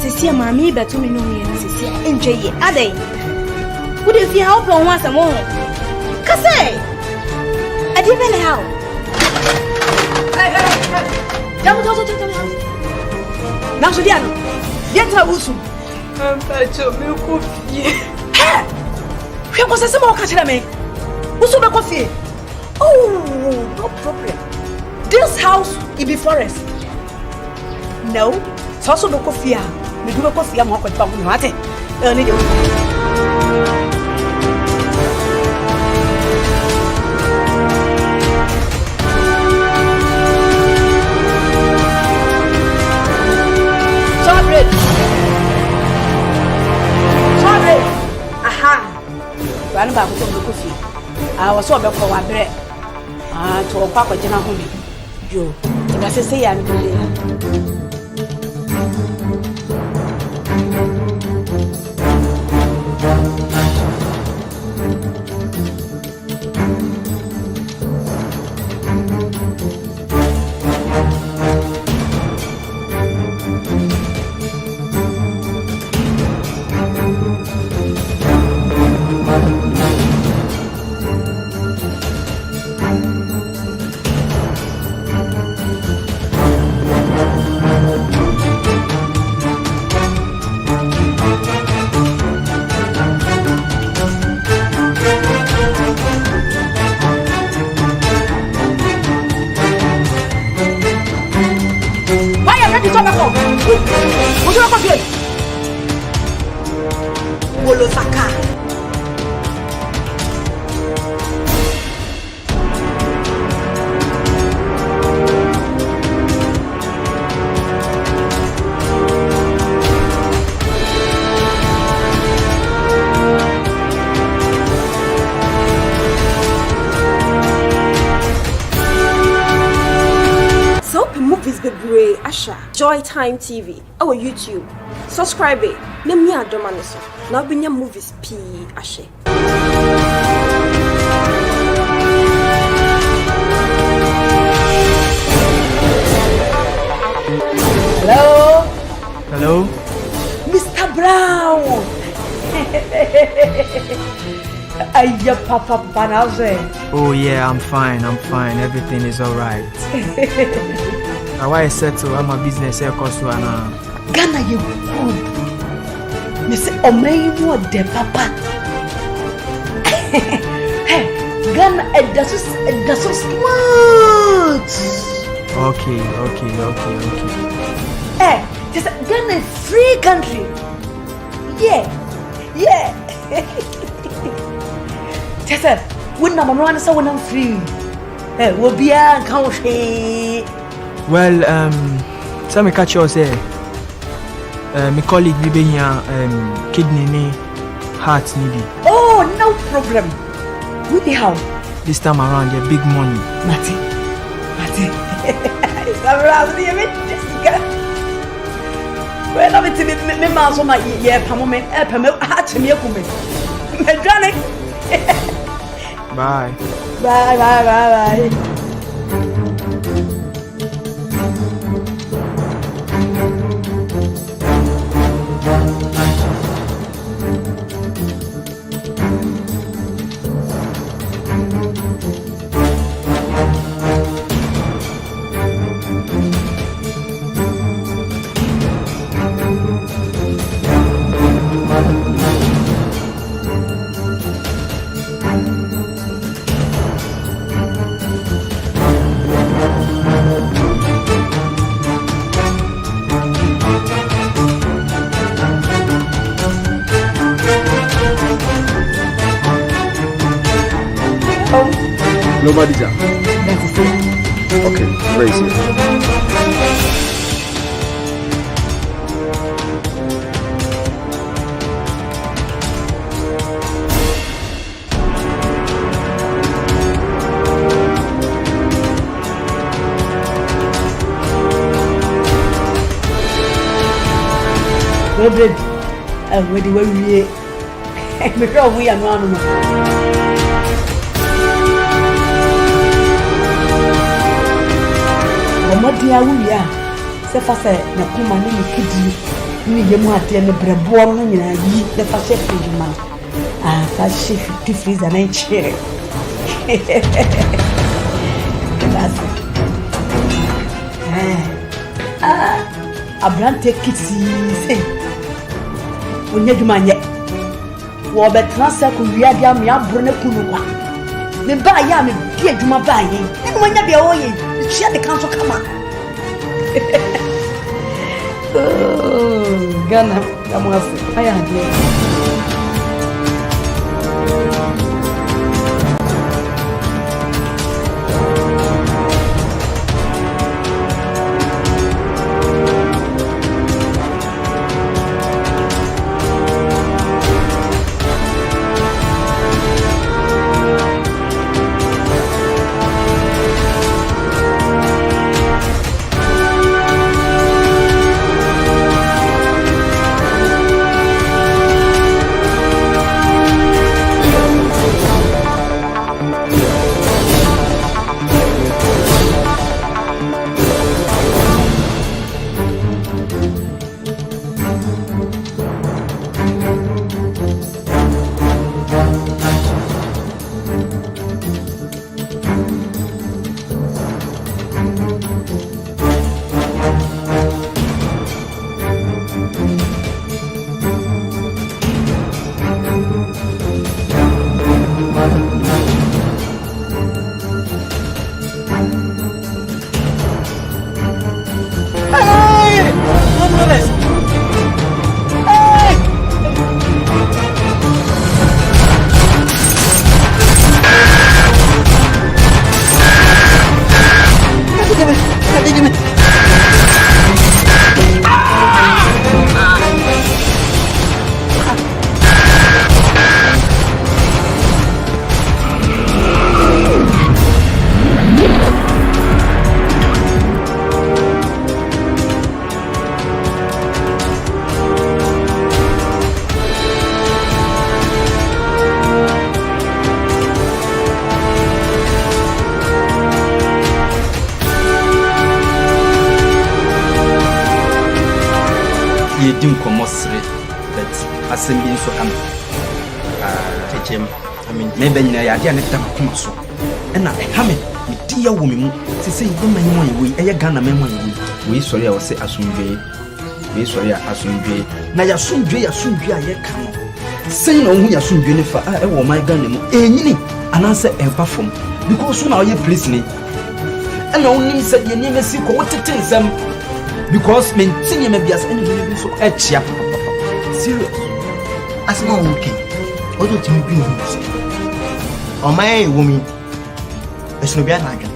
Cecilia, mammy, but to me, no, Cecilia, enjoy it. Are they? Would if you help on once a more? Cassay, I didn't help. Now, Juliano, get a wusu. Here was a small catcher. Who's over coffee? Oh, no problem. This house will be forest. No, so no coffee. Me do coffee. I'm not going to have it. Early. Sorry. Aha. Run back to the coffee. I was so bad for one bread. To a papa dinner home. You, I say I'm doing. Joy Time TV, our YouTube. Subscribe it. Name me Adomaniso. Now be movies P Ashe. Hello? Hello? Mr. Brown! Aya Papa Panaze. Oh yeah, I'm fine. Everything is alright. Now I settle, I'm a business here, Koswana. Ghana, you good. Me say, Omeimu de Papa. Hey, Ghana, that's so smart. Okay. Hey, just Ghana is free country. Yeah. Just when I'm on so when I'm free. Hey, we'll be a country. Well, some catch you say, my colleague be here, kidney ni, heart needy. Oh, no problem. We how? This time around, yeah, big money. Mati. I'm around the event. Well, I'm to me, man, so my year, Pamoman, Epam, hatch me up with me. Bye. Nobody jam. Okay, very easy. Robert, where do we? We are one. Omodia wuya se fa se na kuma ni kidi ni yemu ate ne brebo no nyina yi ne fa chef juma fa chef tu freezer na chere classe abrante kiti se onye juma nye wo be transfer ku wiya dia me abro ne kunu kwa me ba ya me die juma ba yi ni mo nya be o yi share the council come on. Oh, Ghana, come on, I am here. Yedim komosre but assemble so am techem me be nyina ya dia ne tam kuma so na ha me di ya wo me mu se se yi ma yi wo yi eye Ghana me mo yi wo sori a wo se asumdwe we sori a asumdwe na ya sumdwe a ye ka no sen na ohu ya sumdwe ne fa e wo my Ghana mu enyini ananse e ba fom because so na wo ye place ni e na onim se ye ni mesi ko wo tete nsam because men tinye me bias any be so e chia serious asma okay odo timi bi no so o mai womi esno bia na adwa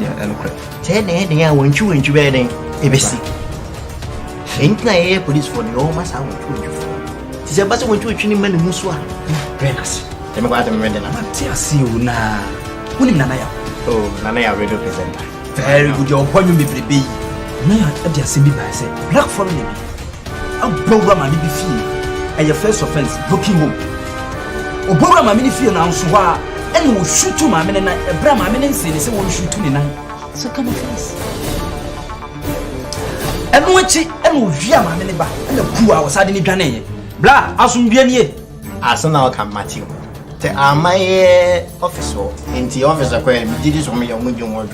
ya elokra te ne ya wanchu be den e besi entina ye police for the all masa wanchu ti se basa wanchu ni mani muso a renas e me kwata me den na ti asi o na unim nana ya oh nana ya radio presenter very good your ponyo be frebe na ade asemi ba say black foreign bi a program ani bi fi a first offense broken home o program ami ni fi na nso ho a ene wo shoot ma me na ebra ma me ne nse ne se wo shoot ni nan so come offense eno achi ene wo hwia ma me ne ba ene ku a wo sade ni dwane ye bla asum bia nie asena o kan matio te amaye office o enti office akwa mi didi so me yo mudwon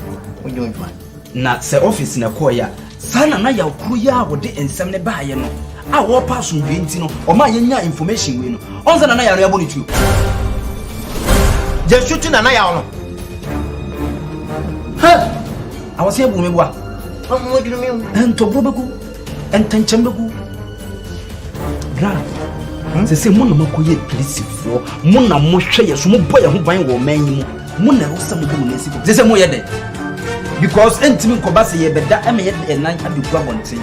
na se office na ko ya sana na ya kru ya wo de ensem ne baaye no a wo pass ndwe enti no o ma yenya information we no onza na ya no ya bo ni tuo je shooting na ya no ha awase bu me bua mudwon me ento bro beku entancham beku gra se mo na makoye polisifoɔ mo na mo hwɛ yɛ so mo bɔ yɛ ho ban wɔ man yi mo na rosa mo bu nesi se mo yɛ de because entimi nkoba se yɛ bɛda ɛmɛ yɛ de nan abeku abɔnten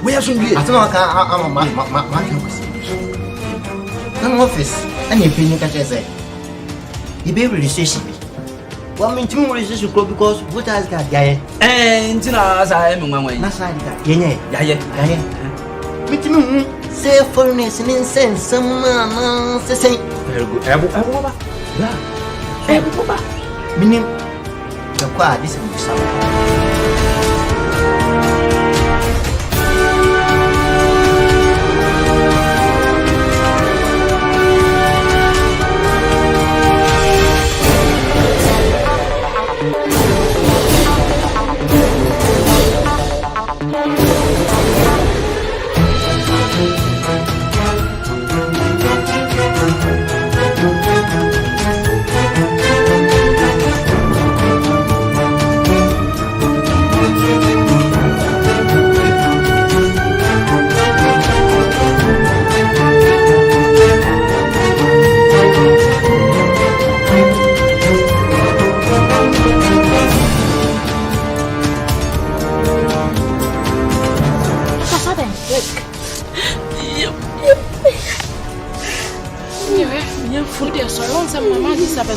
wo yɛ so wie atema ka ama ma kan ko na office ani epini ka kyɛ sɛ ibe registration bi wa me ntimi registration ko because voters card yaye ntina sa ɛmɛ nwanwan na sa di ka yenye yaye mitimi say foreigners in sense some say very good ebo ba yeah ebo ba minim the kwa this is some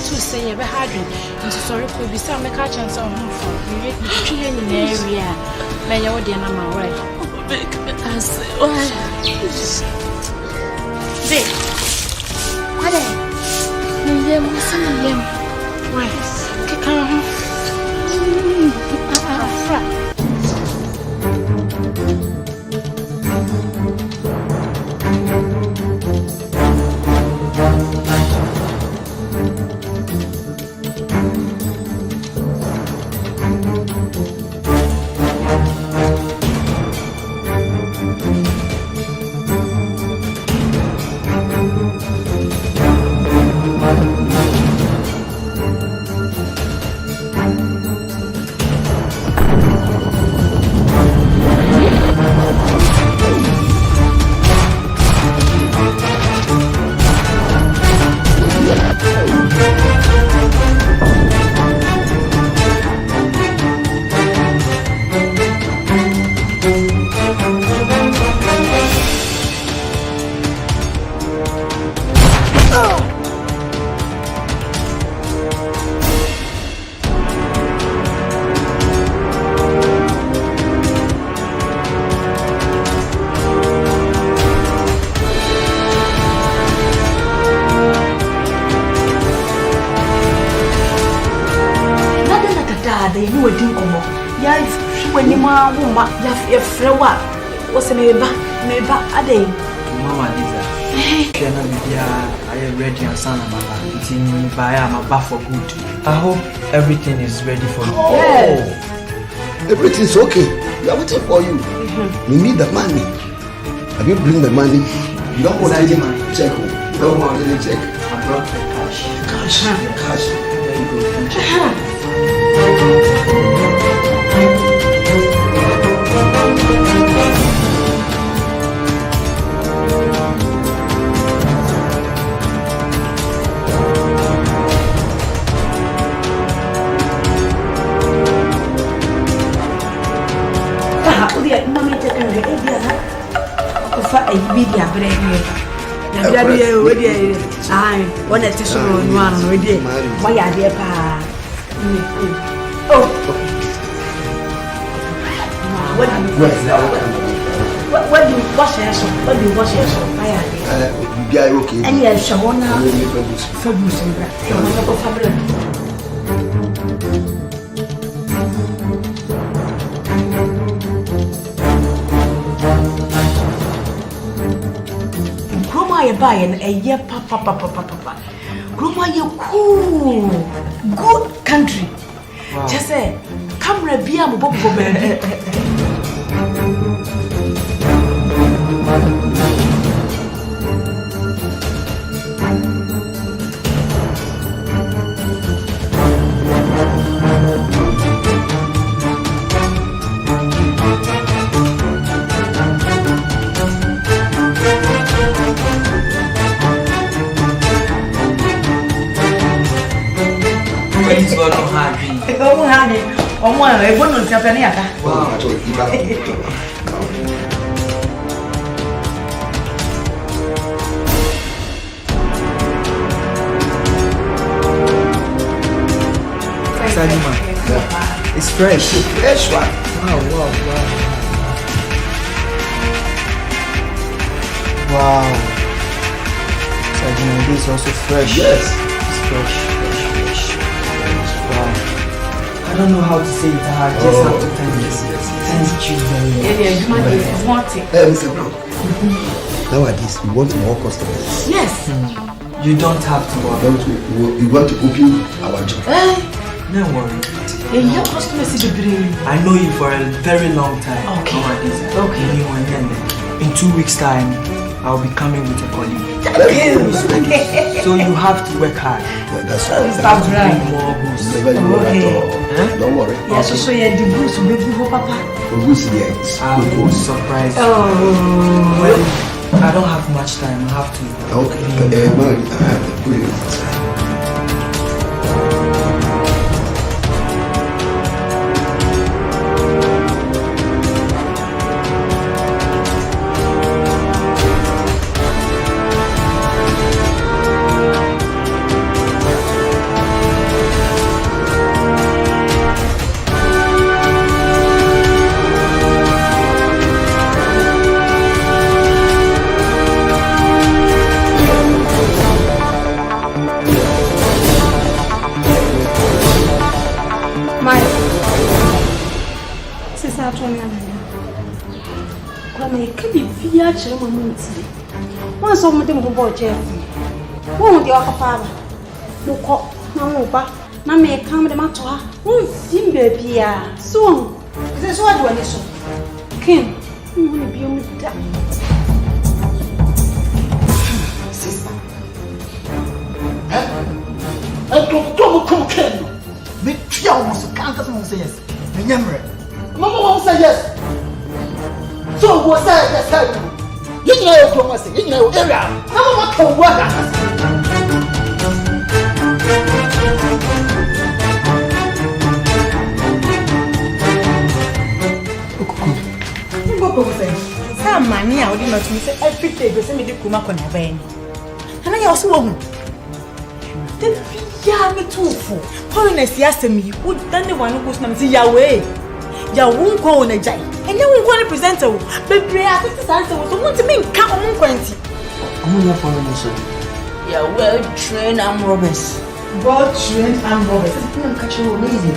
to say a hardin into sorry could be some catchings on home for you in the area. May you order my right? Because Vic, what Frewa was a neighbor Ade. Mama Lisa, Shana Media, I am ready and son of my it's in by my bath for good. I hope everything is ready for you. Oh, everything's okay. We are waiting for you. We need the money. Have you bring the money? You don't want to check. You don't want to check. I brought the cash. Cash. Very good. One at this one already. Why are they? Oh, what do you wash yourself? What do you wash yourself? Why are okay? And yes, Shabona, Fabulous, Groma, you buy a year, papa. Groma, why you cool. Good country. Wow. Just say, camera be a bobo baby. Kamu happy. Omo e bono nti afẹ ni aka. Wow. Sajima. It's fresh. Fresh one. Wow. Wow. Sajima, this is also fresh. Yes. It's fresh. Wow. I don't know how to say it. I just have to thank you. Thank you very much. Mr. Brown. Nowadays, we want more customers. Yes. You don't have to worry. We want to open our job. No worry. Your customers is green. I know you for a very long time. Okay. In 2 weeks' time, I'll be coming with a colleague. So you have to work hard. That's right. That's right. More boosts. Don't worry. Yes, so you the boost will be for Papa. Boost, yes. I will surprise you. Oh. Well, I don't have much time. I have to. Okay. Brilliant. Once I'm with him, boy, Jeff. Won't the upper father? No cock, no back. Now may come the matter. Won't seem baby. Soon. This is what I want to Kim, you want to be on that. Sister. I don't come, Ken. Me fear almost can't say yes. Remember, Mama won't say yes. So was that yes? You know from us, you know area. How much can work? Some money I would not miss every day to send me the Kuma Conavan. And I also won't. Then me too full. Holiness, yes, me would then the one who goes to Yahweh. Ya won't go on a jay, and you won't want to present her. But prayer to answer was want to mean come on 20. I'm not following you, sir. Yeah, well trained armed robbers. Well trained armed robbers. It's going to catch you amazing.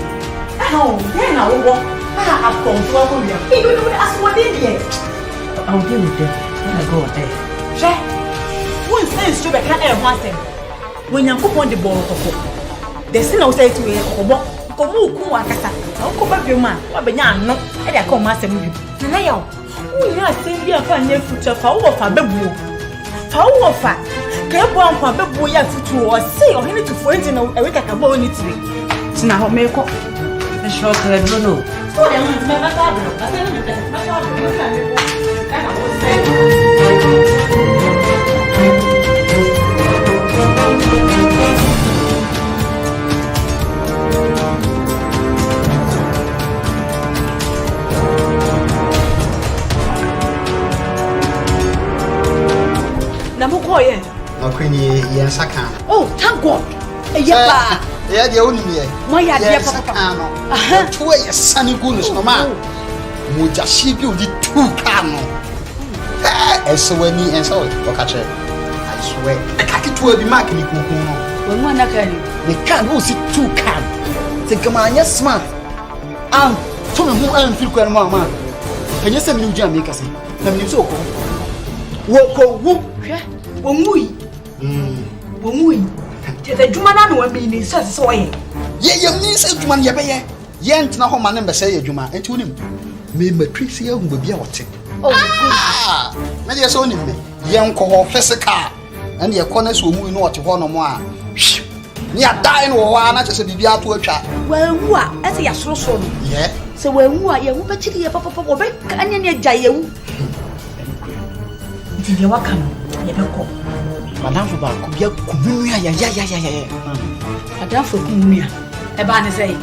Oh, then I will walk. I've come to a home. You don't know ask what they did. I'll deal with them when I go there. Sure. One sense to be can't ever want them. When you put on the ball, the sin will say to you, Come on, Kasa. Uncle Babylon, what be young? No, I come as a movie. And I we are saying you are finding future for our baby. For our fat, get one for baby, you have to or say or need to find in a week. I can go on it. So now, make up a short red no. So then, my father, I said, my Oh, thank God. Yeah, the only me. My idea, Papa. Two years, sunny goodness, no man. Muja sheep you did 2 cano. I saw when he and so, catch it. I swear, I can't get to be marking you. When one can, they can't go see 2 can. Think come on, yes, smart. From who I am feel quite mamma. Can you send me to Jamaica? Let me so walk. When we Tete Juma na no be ni so ye. Ye mean say Juma ye be ye. Ye ntena ho ma ne be say ye Juma. Enti wonim. Me matri say ehun ba bia wote. Oh. Me dey so wonim me. Ye nko ho physical. And ye corner so mu no wote ho no mo a. Ni adai no ho ana chese bibia to atwa. Wa wu a ese ya soro no. Ye. Se wa wu a ye wu ba chiri ye papa obe kan ne agya ye wu. Nti ye waka no ye be ko. Madam for ba ko bia kumunu ya. Madam for kumunu e ba ne say.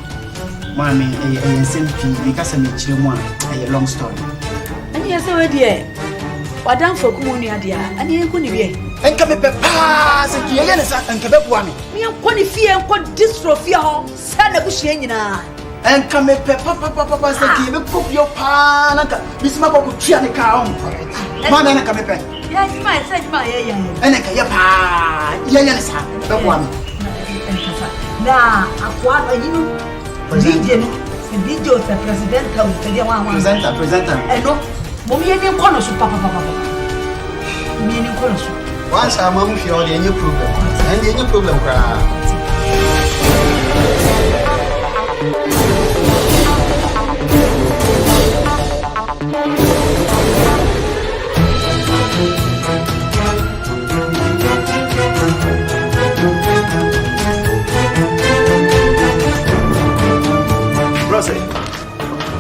Mami ensem pi me kasa me chire mu a long story. Ani ye say we dey. Madam for kumunu ya dia. Ani enko ni bi. Enka me pepa se ki ye ne sa enka be bua me. Me enko ni fie enko dystrophy ho. Sa na buhie nyina. Enka me pepa se ki me kopio pa na ka bisima ko tua ne ka on. Mami na ka me pe. Ya ma ye. Enka ye pa. Ye ne sa be bua me. Na akwa yinu DJ no DJ o se president ka o se dia wa presenter no mo mi eni nko no so papa mi eni nko no so once am am fi all the any problem and any problem kra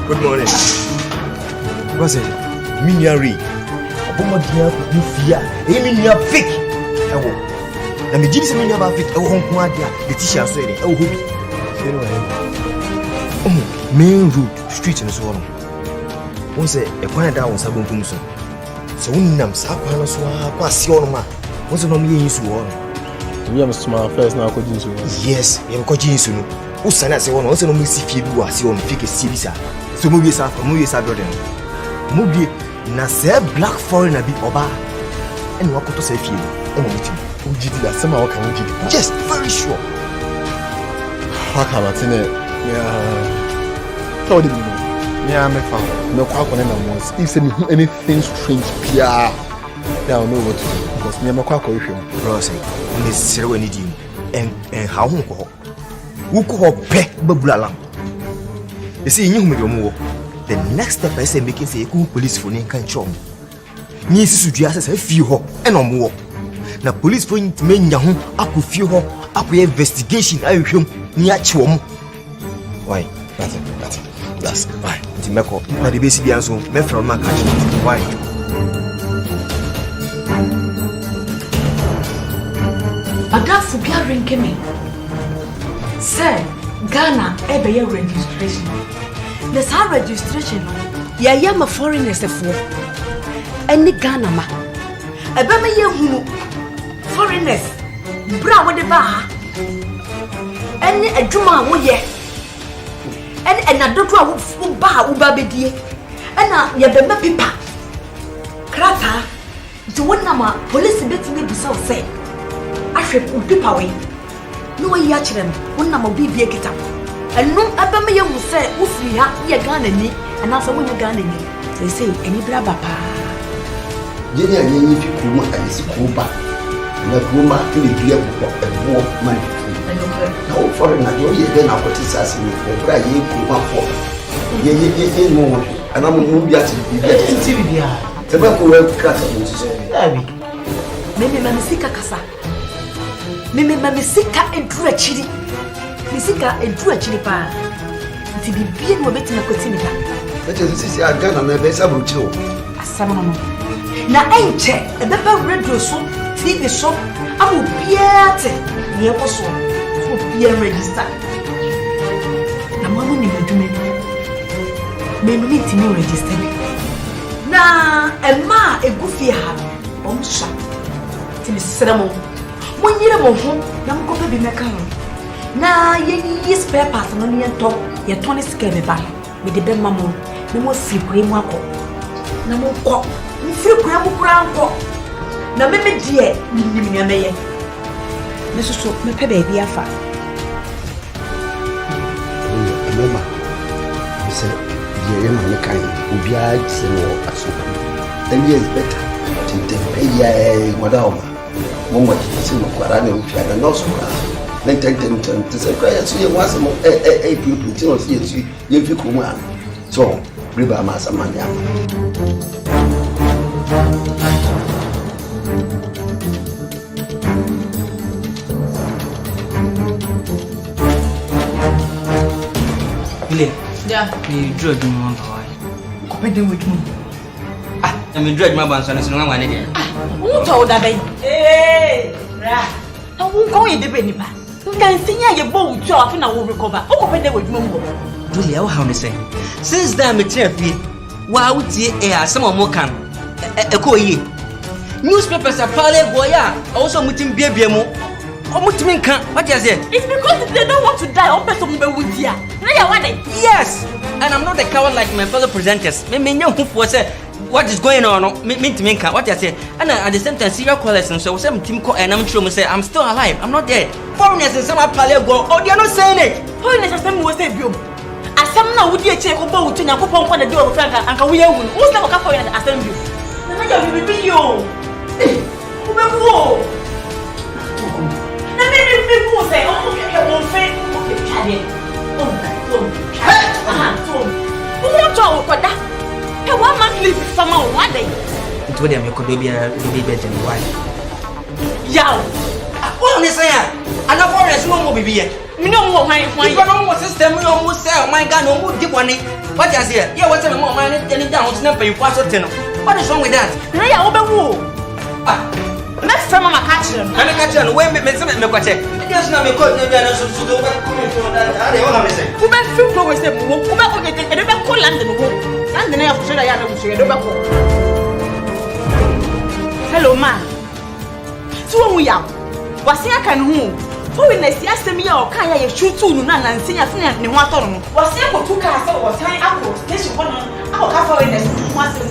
Good morning. What's it? Miniari. Obomodia ku fia. Minia fake. Ewo. Na me gidi se minia ba fake. Ewo honko adia. The t-shirt so ere. Ewo hobi. Main road street no so wono. Won se e kwan da won sabonkum so. So won nam sa kwan so akwa ase wono ma. Won se no me yin su wono. We am smart first now ko jinsu. Yes, we am ko jinsu no. Usana se wono, won se no me si fie bi wa se wono fake si bi sa. So mo bi sa brother mo bi na say black foreigner bi oba eni wakoto say fie e mo miti o gidi da sama o kan gidi yes very sure haka matine ya to di me am me fa me kwa kone na mo if say me anything strange pia I don't know what to do because me am kwa ko hwem bro say me sere wani di en ha ho ko wo ko pe babula lam. You see, the next step I say making say police phone in can show me. Ni si sudu ase say fie ho e no mo. Na police phone me nya ho akọ fie ho akọ investigation ahwehwem ni a che wo. Why? That's why. Nti meko na the base bia so me from ma catch. Why? Adafu bia rinke me. Say Ghana ebe ye registration. The sa registration ya ya ma foreigners for any Ghana ma ebe me ye hunu foreigners bra wo de ba any adwuma wo ye any enadodo a wo ba wo ba bedie na ye be me pipa krata do wona ma police betimi bi so say ahwe pipa we no we ya kire no wona ma bibie kita enu ebe me ye hu say wo firi ha ye Ghana ni ana so wo ye Ghana ni say eni bra ba pa je ni anye ni fi kuma alisi kuba na kuma ile bia ko ebo man na o for na yo ye de na ko ti sase ni ko bra ye kuma fo ye no ana mo bia ti bia te ba ko we kasa mo ti so abi me masika kasa me masika edura chiri misika edura chiri pa ti bibie no beti na koti nika ete sisi agana na be sabru chiro asama no na enche ebeba radio so TV so amu biate ye ko so bia register na mamu ni medume me meet ni register na ema egufi ha omsha ti misramo monyire mo ho na mkope bi meka no na ye spare part no ne to ye to ne sika me ba me de be mamo me mo fi kure mu akọ na mo kọ fi kure mu kura akọ na me die ni me meye me so me pe ba bi afa mama se ye ma ne kan obi a se no aso then is better to the pay ya madam mo mo se no kwara ne o fi ana no so Ten. To say, cry, so you want some people to see you come on. So, Riba Masamania. Yeah. Me dread me one boy. Compete with me. I me dread my bands on the one idea. Who told that baby? Hey, right. I won't go in the baby. You can see your bow job and I will recover. Oh, compete with Mumbo. Julia, how to say? Since then, me therapy. Why would you air some more can? A coy. Newspapers are parley boy. Also, meeting baby more. What do you mean? What is it? It's because they don't want to die. Open some with you. Yes, and I'm not a coward like my fellow presenters. Me know who was what is going on. Me to make what I say. And at the same time, serial callers and so some team call and I'm sure me say I'm still alive. I'm not dead. Foreigners and some parley go. Oh, they are not saying it. Foreigners and some will say you. As some now would you check about to Napo on the door of Frank and can we who's never come for you and assembly? The will be you. Who people say, oh, okay, your friend, okay, who wants to got that? Hey, 1 month leave from one day. It would have a baby better than why. Yow, what is there? I know for us, no more baby. You know what my system will almost sell my gun or would give one. What is here? You want some more money than it down, snap you pass or 10. What is wrong with that? They are over. Next time I'm a catcher. I'm a catcher. When we make some question, just now we call the other so to over comment on that. I don't want to say. Who make few progress? Who make it? I don't call London. London, I have to say I don't say. Hello, ma. So we are. Was here can who? Who in the siesta me or can I shoot to none and sing a thing and what on? Was here for 2 cars or time apple station one? I'll have for in the once.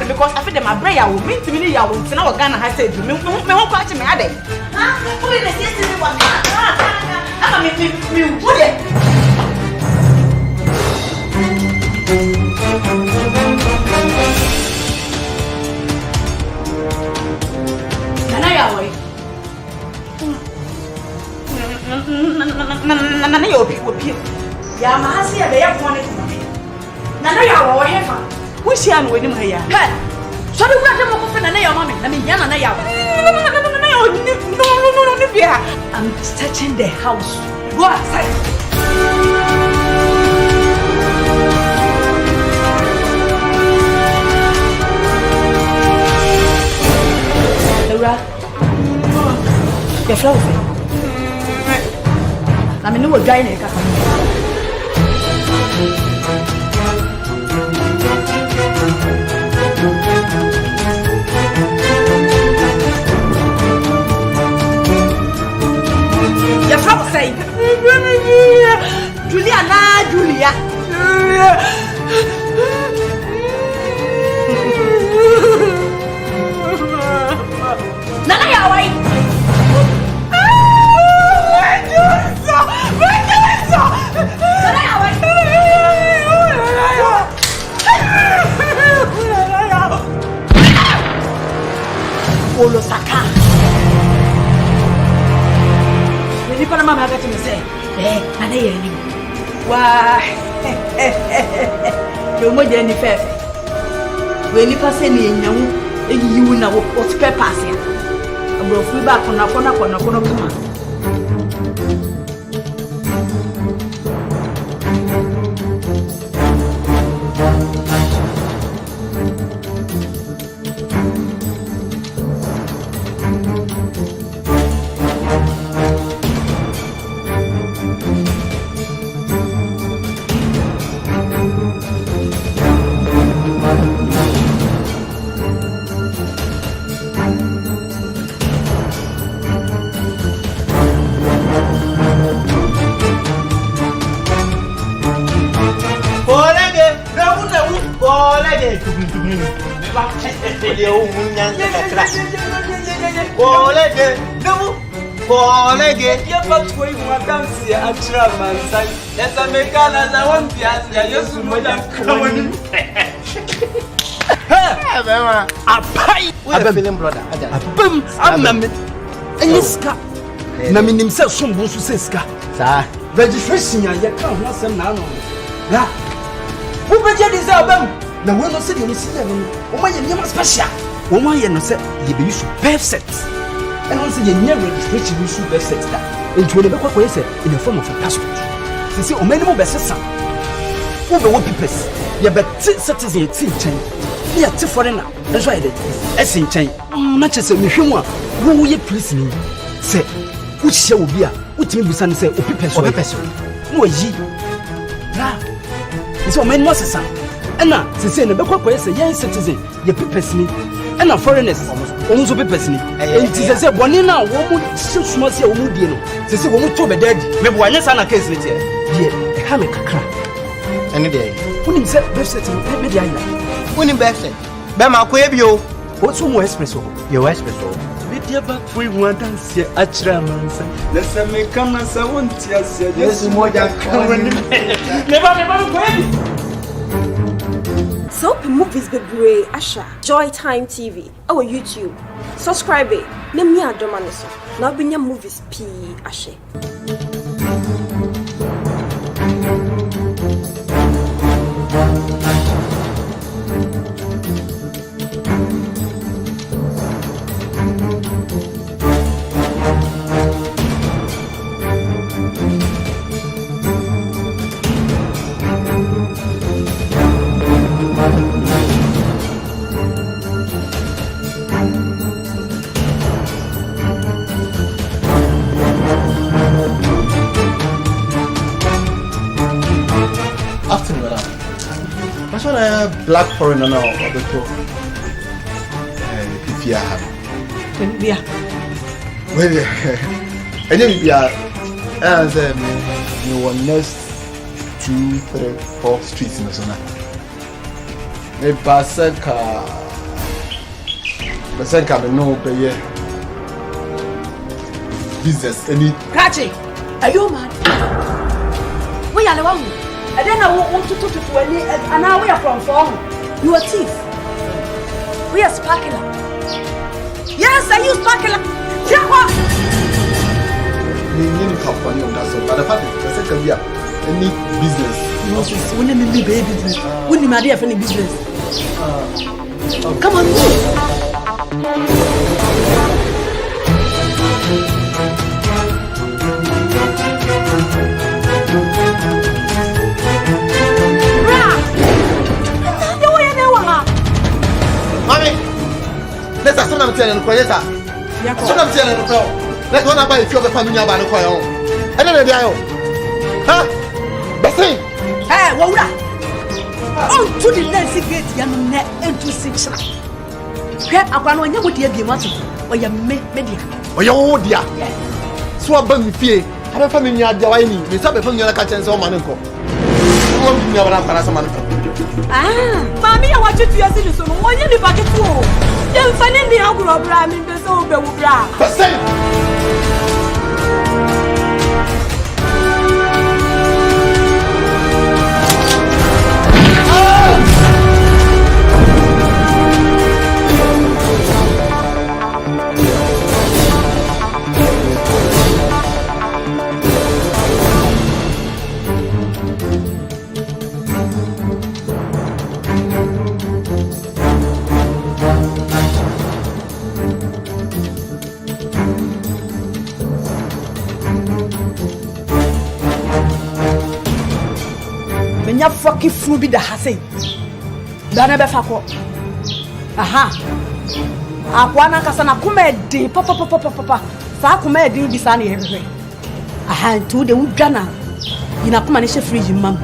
Because I feel that my brain will mean to me. I will see now Ghana has said, me won't catch me. Are they? Who is this? Yesterday was me. What is Nana, your people. Yamasi, they have wanted Nana, your heifer. We see and waiting here. Hey, so you got them off and your mommy. I mean, Yana. No, I'm touching the house. Go outside. Laura, your flower. I mean, no guy in a car. Your father say, Julia. Nana, you're right. Olo Saka. Ni pana mama akati mse. Ana yeye ni. Wa. Yo moja ni fefe. We ni pase ni nyawu eyiwu na wo spare pass ya. Abrofu ba kona kama. ni Ele o munyanza kakra. Kolege, no. Kolege, ya patwa yi wa dance ya atra mansan. Esa mekana za wampiasi ya Yesu moja kawani. Hey, bema. Apai. We are feeling brother. Abam, amame. Enyiska. Na minim se sombo so seska. Sa. Registration ya ye kan ho asem na no. Ra. Wo beje di se abam. Na wo no se de no si ye no. O ma ye nyama special. Wo ma ye no se ye be use perfect. And once ye near registration use perfect da. Enti wo ne be kwakwa se in the form of a passport. Se o many mo be sesa. Wo be wo papers. Ye be citizen ye tin chen. Ye ti foreigner. That's why they esin chen. Na chese me hwemu a wo ye police ni. Se wo hye wo bi a wotimi busa ne se o papers no yi. Na. So o many mo sesa. Ena se ne be kwakwa se ye citizen ye papers ni. Ena foreigners almost so papers ni. Enti se boni na wo mu suma se wo mu die no. Se wo mu to be daddy. Me bo anya sa na case ni tie. Die e ha me kakra. Ene dey. Woni se website me dey aya. Woni website. Be ma ko ebio. O so mo express o. Yo express o. Me dey back for you dance ya atra mansa. Let's make come na sa wonti asia. Yesu moja kawani. Never go ebi. Soap movies bebree Asha Joy Time TV our YouTube subscribe na mi adoma ne so na obinya movies p Asha Black foreigner now, if you have. Yeah. Well, and then we are, as you were next 2, 3, 4 streets in the zona. A Basenka, no, pay business. Any Kachi, are you mad? We are the one. I don't know what to any, and now we are from phone. You are thief. We are sparkler. Yes, I use sparkler. Yeah, what? You company on that, but the fact is, the second year, any business. No, when you be business, when you marry any business. Come on, let's assume I'm telling you, Koyeta. So I'm telling you, let's one about if you're a family about the coil. And then the dial. Huh? Bessie. Hey, Wora. Oh, to the next gate, young net into 6. Get up on you would be much or your media. Or your dear. So I'm burning fear. I don't family at Jawani. We stop from your catching so manco. You never have a man. Ah, Mammy, I want you to see so when you back at home. You're finding the outgrow of Bram the soul of Bram. Menya fucking flu bi da hase. Da na be fa ko. Aha. Akwa na kasa na kuma edi papa. Sa kuma edi bi sa na yehwe. Aha tu de wudwa na. Ina kuma ne she fridge mam.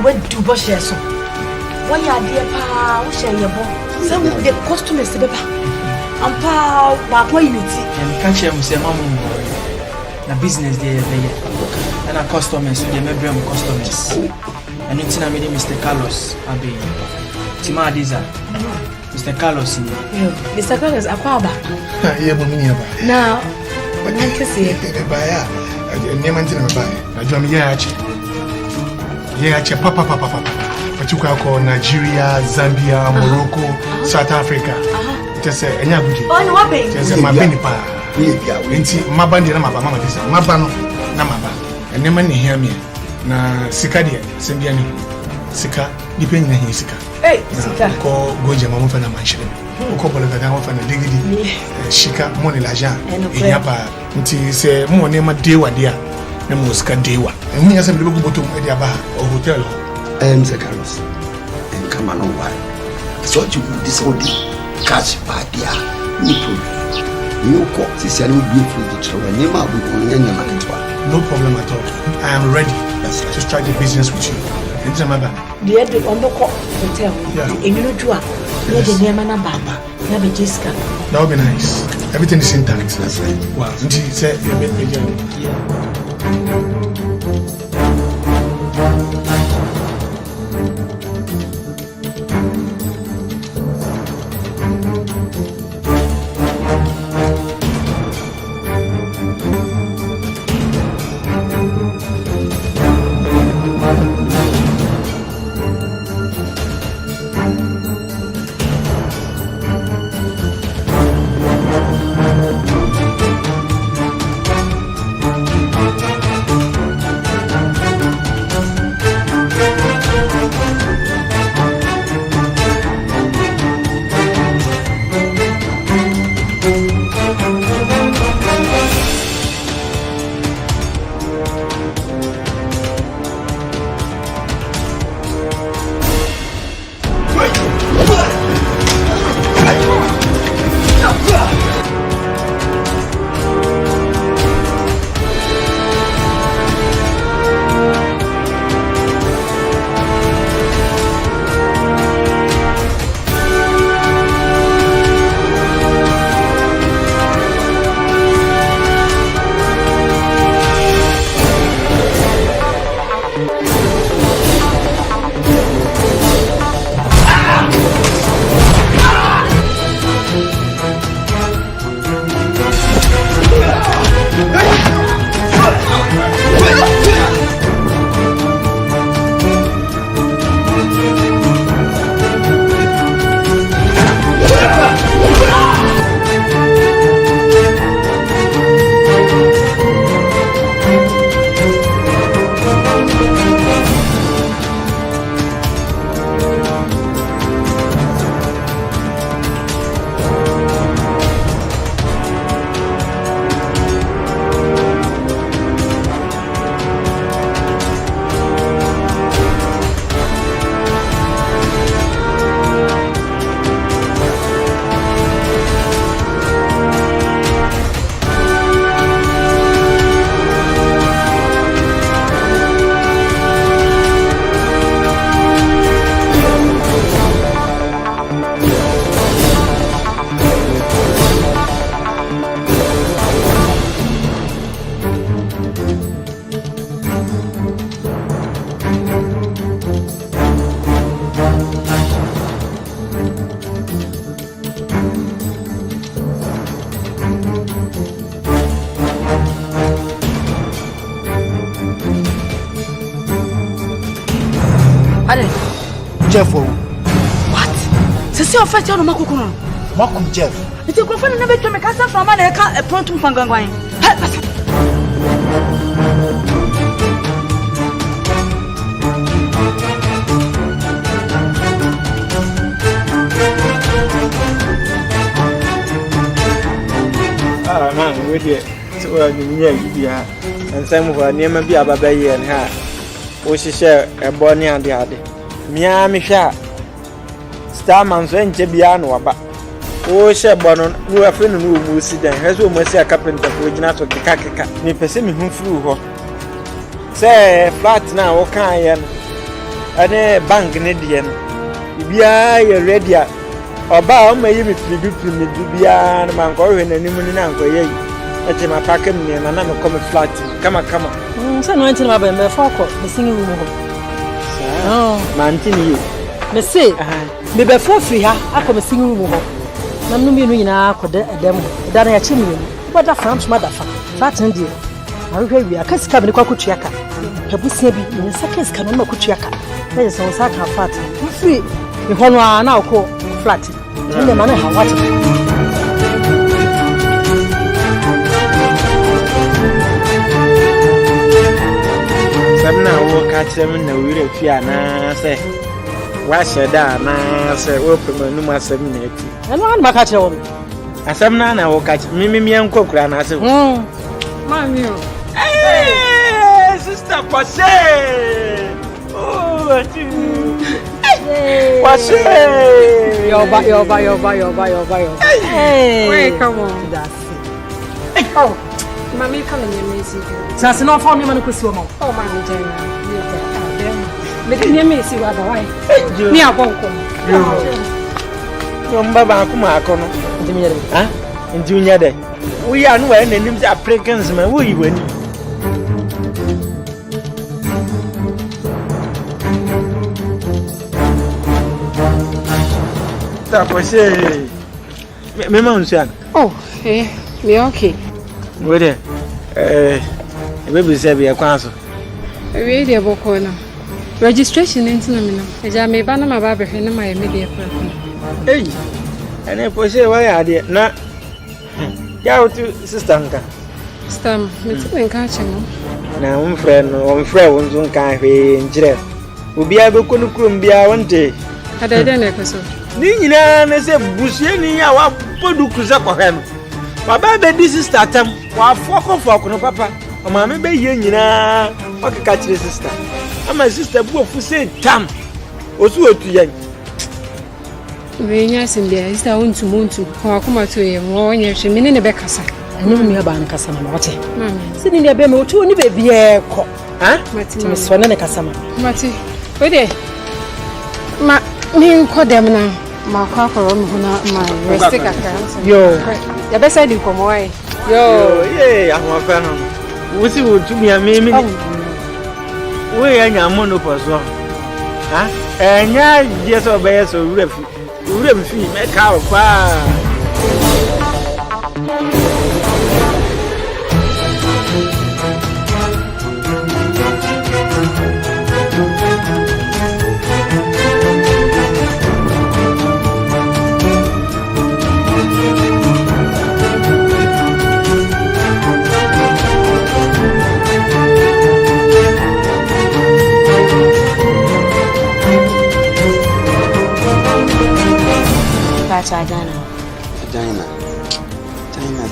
wadu bo share so wo ya de pa wo share ye bo say the customers be ba ampa ba ko unity and catch them say mamu na business dey there and our customers dey me bring customers and it's na me Mr. Carlos abi Tima Adiza Mr. Carlos Mr. Carlos akwaba yeah bo mini aba na nanke se ba ya nema ntina ba najua me ya che papa pachukwa ko Nigeria, Zambia, Morocco, South Africa just enya gudi oh no wabe just mabeni pa enti mabandi na maba mama disa mabano na maba enema ne hia me na sika de sembia ni sika dipen na hin sika sika ko goje mamu fa na manshire ko bola da wa fa na digidi shika money l'argent il y a pas nti se mo ne ma dewa dia na mo sika dewa emu ya se me go botom e dia ba o hotel Mr. Carlos and come on why so you this all cash back dia ni problem you ko sisi ani bi free to try when ma bu nya market wa no problem at all I am ready to start the business with you it's my bad the do on the hotel and you know do no the name na baba na be Jessica that would be nice everything is intact that's right wow nti say Jeff. What? Sisi offer you no makuku no. Makum Jeff. Iti ko fa na betwe me kasa from na e ka pronto mpangangwan. He basa. Man, we here. So you yeah. And some of near me be abaye and ha. O share a bonny and the other. Mia me sha. Starman so enche bia no aba. O she bono no afi no mu si den. Heso mo se carpenter ko gina so keka. Ni pese me hu furu ho. Say flat na wo kan ye. ane bank ne de no bia ye ready a oba o ma yi me firi bia na man ko hwe nanim ni na nko ye ete ma pack me na me come flat kama say no anti na ba me foko me singing room ho oh man tin yi me say me be fo free ha akọ me singing room ho na no me no nyina akọ dem da na ya chi me ni da France ma da fa flat ndi na hwe wi aka sika me kwa kutua ka kabusia bi ni saka sika no ma kutua ka na ye so saka flat free me ho no na akọ flat ni me na ha wati sabna wo ka kyerɛ me na wire fi ana sɛ wa hyɛda ana sɛ wo pɛmanu ma asɛm na ati ɛno an ma ka kyerɛ wo asɛm na wo ka kyerɛ me nkɔ kura na asɛ ma mi o sister Kwase oh ati Kwase yo ba hey wait come on that's it oh Mami come in your messy. Since no phone me man ko si o mo. Oh my God. Me tin me si wa da why. Me abon ko. Yo mbaba akuma akono. Ndi me yede. Ha? Ndi unya de. Wo ya no wa nanim se Africans man wo yi wani. Ta Kwase. Me ma unsuan. Oh, me okay. Wede ebe say be kwan so we dey boko na registration ntina me na eja me ba na ma ba behwe na ma ye me dey pra ene po say wa ya de na ya otu sister nka stam me ti nka chemo na on frɛ won zo nka hwe njire obi a be konu krom bia wonte ada na ko so ni nyina na se busue ni ya wa podu kuza ko hwe no baba be di sister tam wa foko no papa o ma me be ye nyina o ka kire sister ama sister bu ofu say tam osu otu yan we nya simbia sister wontu ko akoma to ye wo nya hwe me ne be kasa ani mu aba an kasa na wote sini ne be me otu ni be bia ko ha mati me so ne kasa mati we de ma ni ko dem na ma kwa kwa mu na ma rest kakra yo ya be say di komo ai yo ahwa fa no wusi wotu mi amemi we ya nya mo no poso ha enya je so be so wura fi me ka o pa China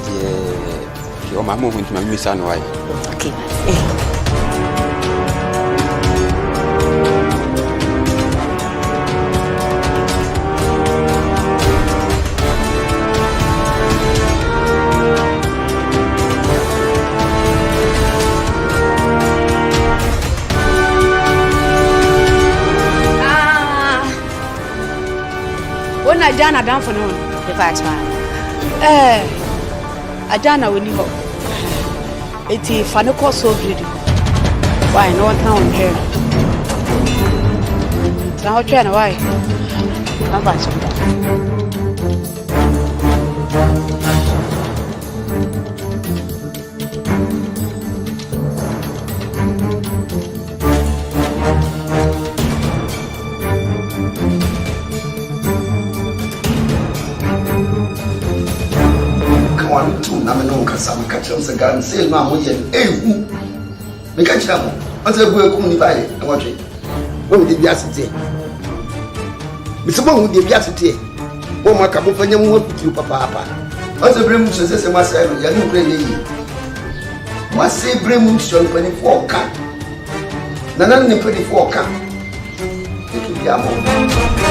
die o mama hunti mami sana wai okay Ajana dan for no the fact Ajana woni ho eti fa ne ko so greedy why no one town here na ho try na why aba so Some catchers a gun, say, Mamma, who make a channel. Until we come by and watch it. What would the biasity? Mr. Bong would the biasity. Oh, my couple for you, what you, Papa. Until Bremus says, I must have a young lady. Must say Bremus 24 cat. None 24 cat. It will be a moment.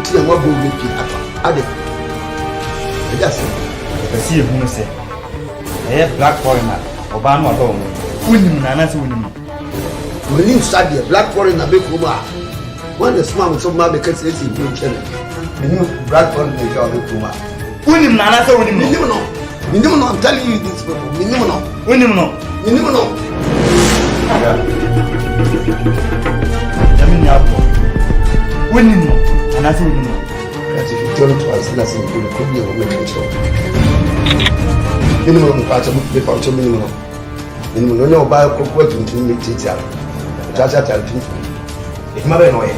nti en wa bo we pi ata ade eja se e si ehu no se e black foreigner oba no odo mo unim na na se unim When study black foreigner be kuma when the small so ma be ka se si bi chene you black foreigner be ka be kuma unim na na se unim no I'm telling you this people unim no Yami hapo unim no na se unim no as if you turn to us na se you could be on make sure minimum pa cha be pa cha minimum no ba ko ko tuntun mi titi ala jaja tuntun e ma be no ye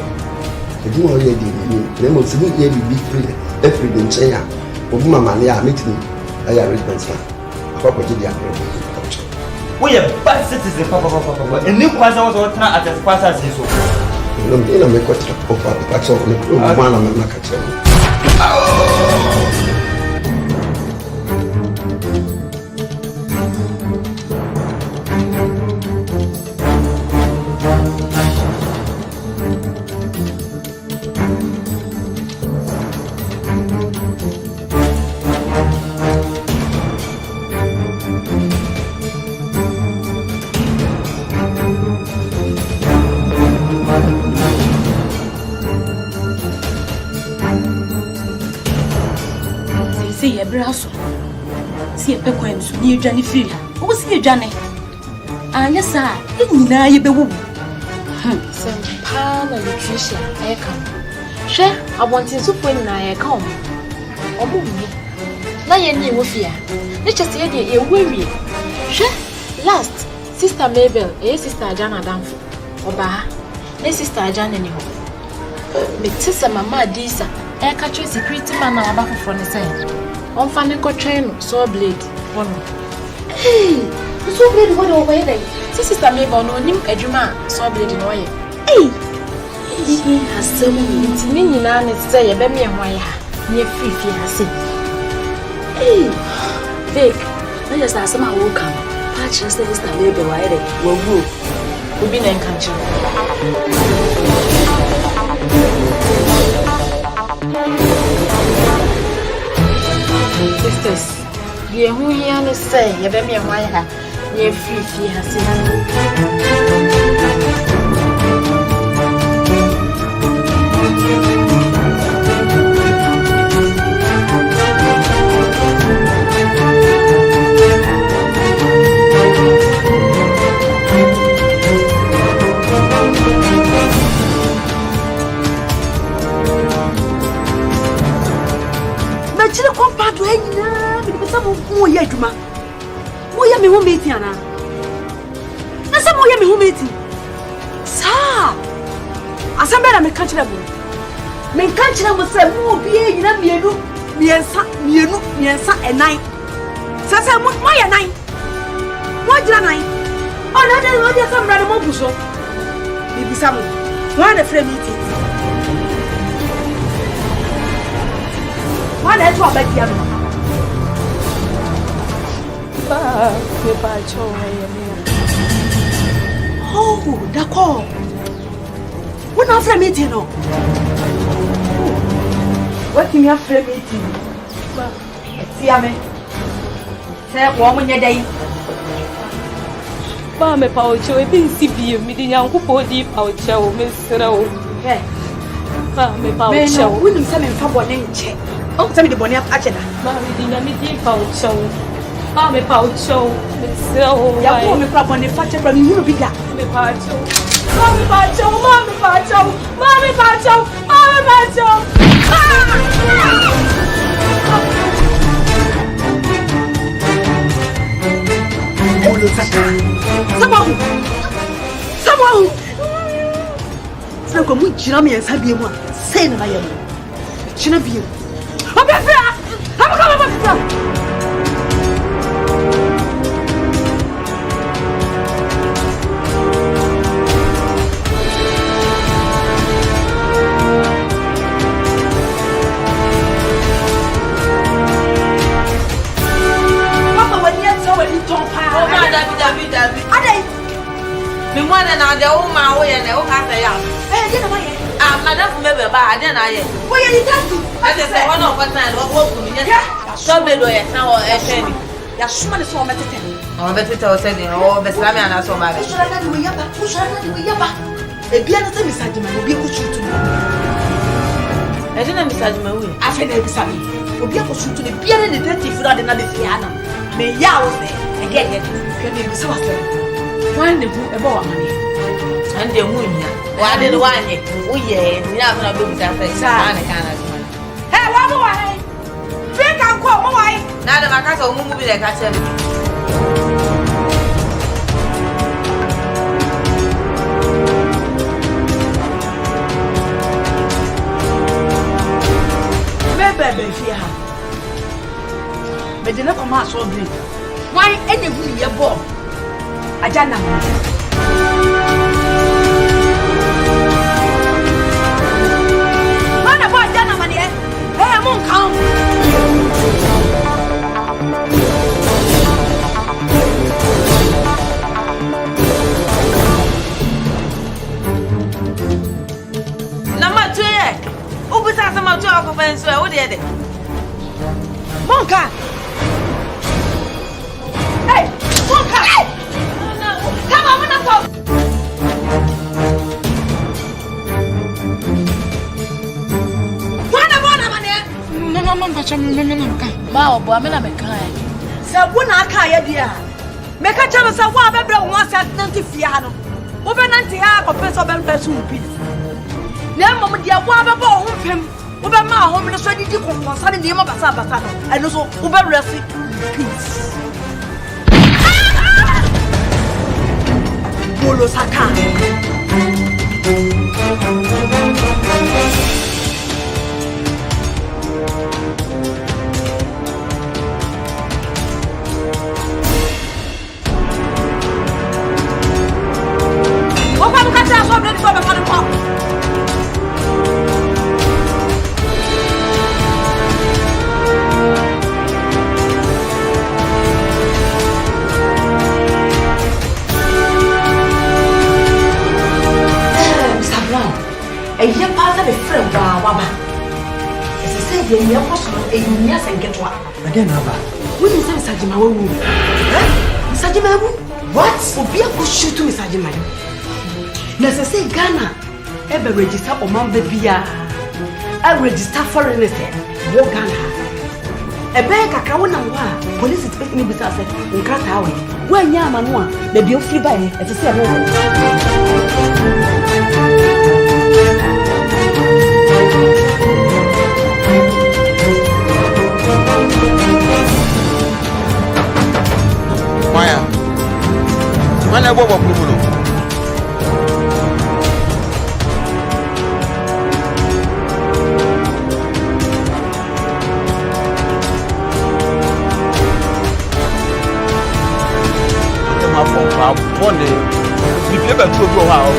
e di mo ye di ni mo si ni ye bi free every day chenya obi mama ne a meeting aya arrangement fa akwa ji dia we are bad citizen papa and ni kwaza wazo tana at kwasa so no me na me ko tra ofa pa so me o mama na ka tra Brasso. See a pequem, so near Johnny Free. What was here, Johnny? Ah, yes, sir. Now you be woo. Some pan and nutrition, I come. Share, I want to soup when I come. Or move me. Now you need fear. Let's just say you're weary. Share, last, Sister Mabel, Sister Jana Danfo. Oba, Sister Jan anyhow. But Sister Mamma Disa, I catch a secret man about from the side. On fanning co train, saw blade. One. Hey, so blade what over there? Sister Mabel, no name a juma, saw blade in oil. Hey, he has so many. It's meaning and it's say a baby and wire near free fiancé. Hey, Vic, I just asked my will come. Patch and Sister Mabel, why they will be in country. Sisters, you who you say, you better be a wire, near free fiancé. Moya Juma. Moya me who meeting ana. Na some moya me who meeting. Sa. Asambera me kanchira bo. Me kanchira mo say mo bie nyina miensa enai. Sasa mo moya nai. Mo jira nai. Ona de no de sambra mo buso. Bibi samu. Wa na frame meeting. Wa na to abadi ano. Oh, d'accord. When I frame meeting, no. What do you have frame meeting? See, I mean, say, woman, your day. Mamma Paucho, I didn't see you, meeting young body Paucho, Miss Row. Hey, Mamma Paucho, we need some information. Oh, tell me the bonnet of Achena. Mamma didn't meet Paucho. Mami Paucho, so ya kwa mekwa bone fache bra mi huru bi da. Mami Paucho. Mami Paucho, Mami Paucho, Mami Paucho, Mami Paucho. Someone. Sɛ ko mu gyina me nsa bie mu a sɛ na mayɛ no. Gyina bie. Obɛfra. Abaka. Me mwana na de o ma wo ye ne o ka se ya. Eh, je na ma ye. Ah, madam me be ba, de nya na ye. Wo ye ni taxi. Ade se one of us na wo ku ni nya. So be do ye na wo e hwe ni. Ya shuma ni so metete. O betete o se ni o be slami ana so ba. Ushara na di we yaba. Ushara na di we yaba. E bia na se misaje ma obi ko chutu. E je na misaje ma wi. Afa na bi sabi. Obi ko chutu ni bia na detective fura de na be fia na. Me ya wo se. E get get. Ke ni bi se wa se. Wan de hu e bo wa mani. Ande mu nya. Wa de wa nye. Uye ni na na be bi sa se. Sa na kana. Hey, wa mo wa hey. Bring am ko mo wa hey. Na de makasa o mu bi de ka se. Bebe fia ha. Me de na koma so bi. Why any hu ye bo? Aja na mo. Mana bo aja na mani eh? Eh mon kan. Na ma tuye. Ubusa sama tu ako fenso e wo de de. Monka. Hey, Monka. Come on, na ko. Wana bona mane. Mama bacha me na mka. Ma obo me na meka ai. Sa bona aka ya dia. Meka chama sa wa bebre wo asa nanti fia ha no. Wo be nanti ha ko peso be peso pi. Na mom dia wo abebo ho mpem. Wo be ma ho me so didi konkonsa ne ma basa basa no. Eno so wo be resi peace. Bolo saka. Opa no kata so be so be fa no. E ye pasa be friend wa ba. Ese se ye ye ko so e nya senketwa. Again aba. Wo ni se misajima wo wu. Misajima wu? What? Obi ko shoot misajima. Na se se Ghana e be register o man be bia. E register foreigners wo Ghana. E be kakra wo na wa police inspector ni bisa se nkrata awe. Wo anya amanu a na bi o free by e se se wo. Maya, mana buat apa dulu? Apa ni? Dia betul betul hal.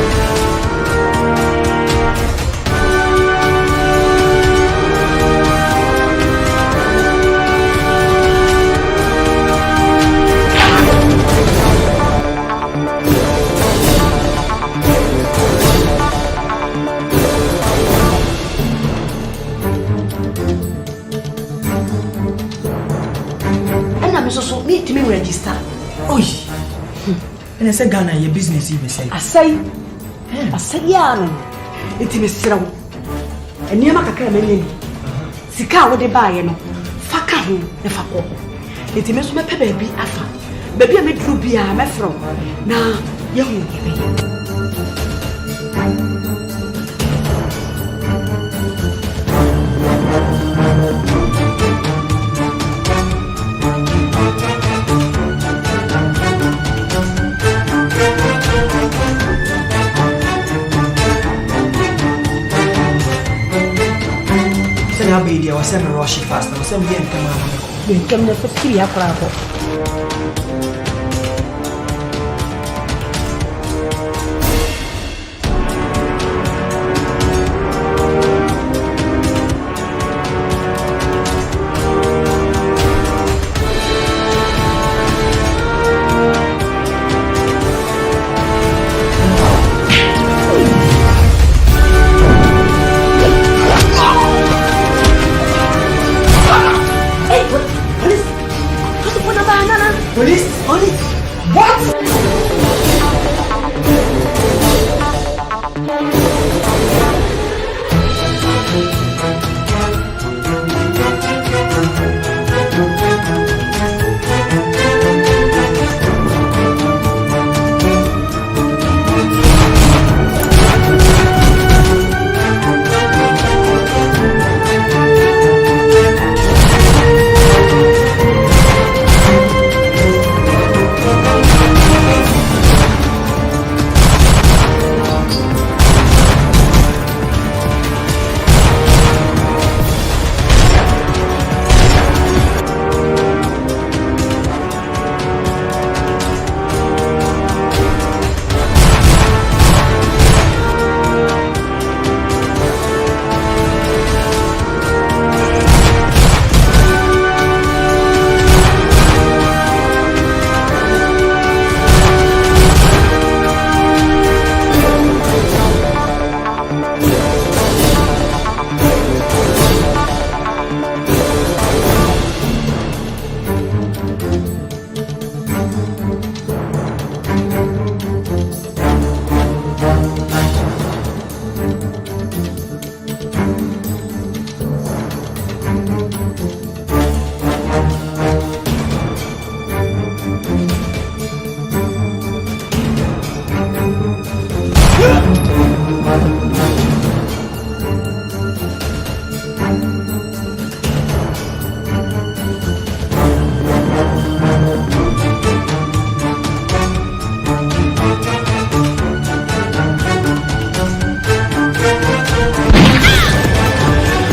So me to me register. Oi. Ene se Ghana ye business ibe say. Asai. Asai ya no. Iti me sirawo. Eni ma kakra me nyeni. Sika wo de baaye no. Faka ho e fako. Iti me so me pe baabi afa. Baabi a me duru bia me fro. Na ye hu ye. na baby I was saying rush fast. I was saying bien kama bien kama na fikiri hapa hapo.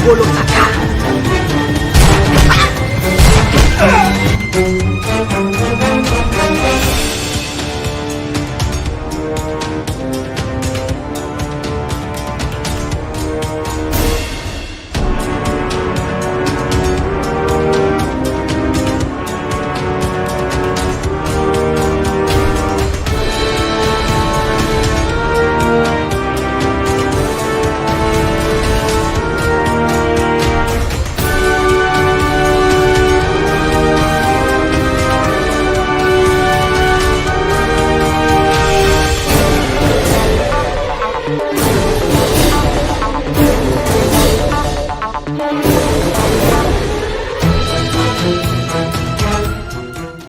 Golo Tata.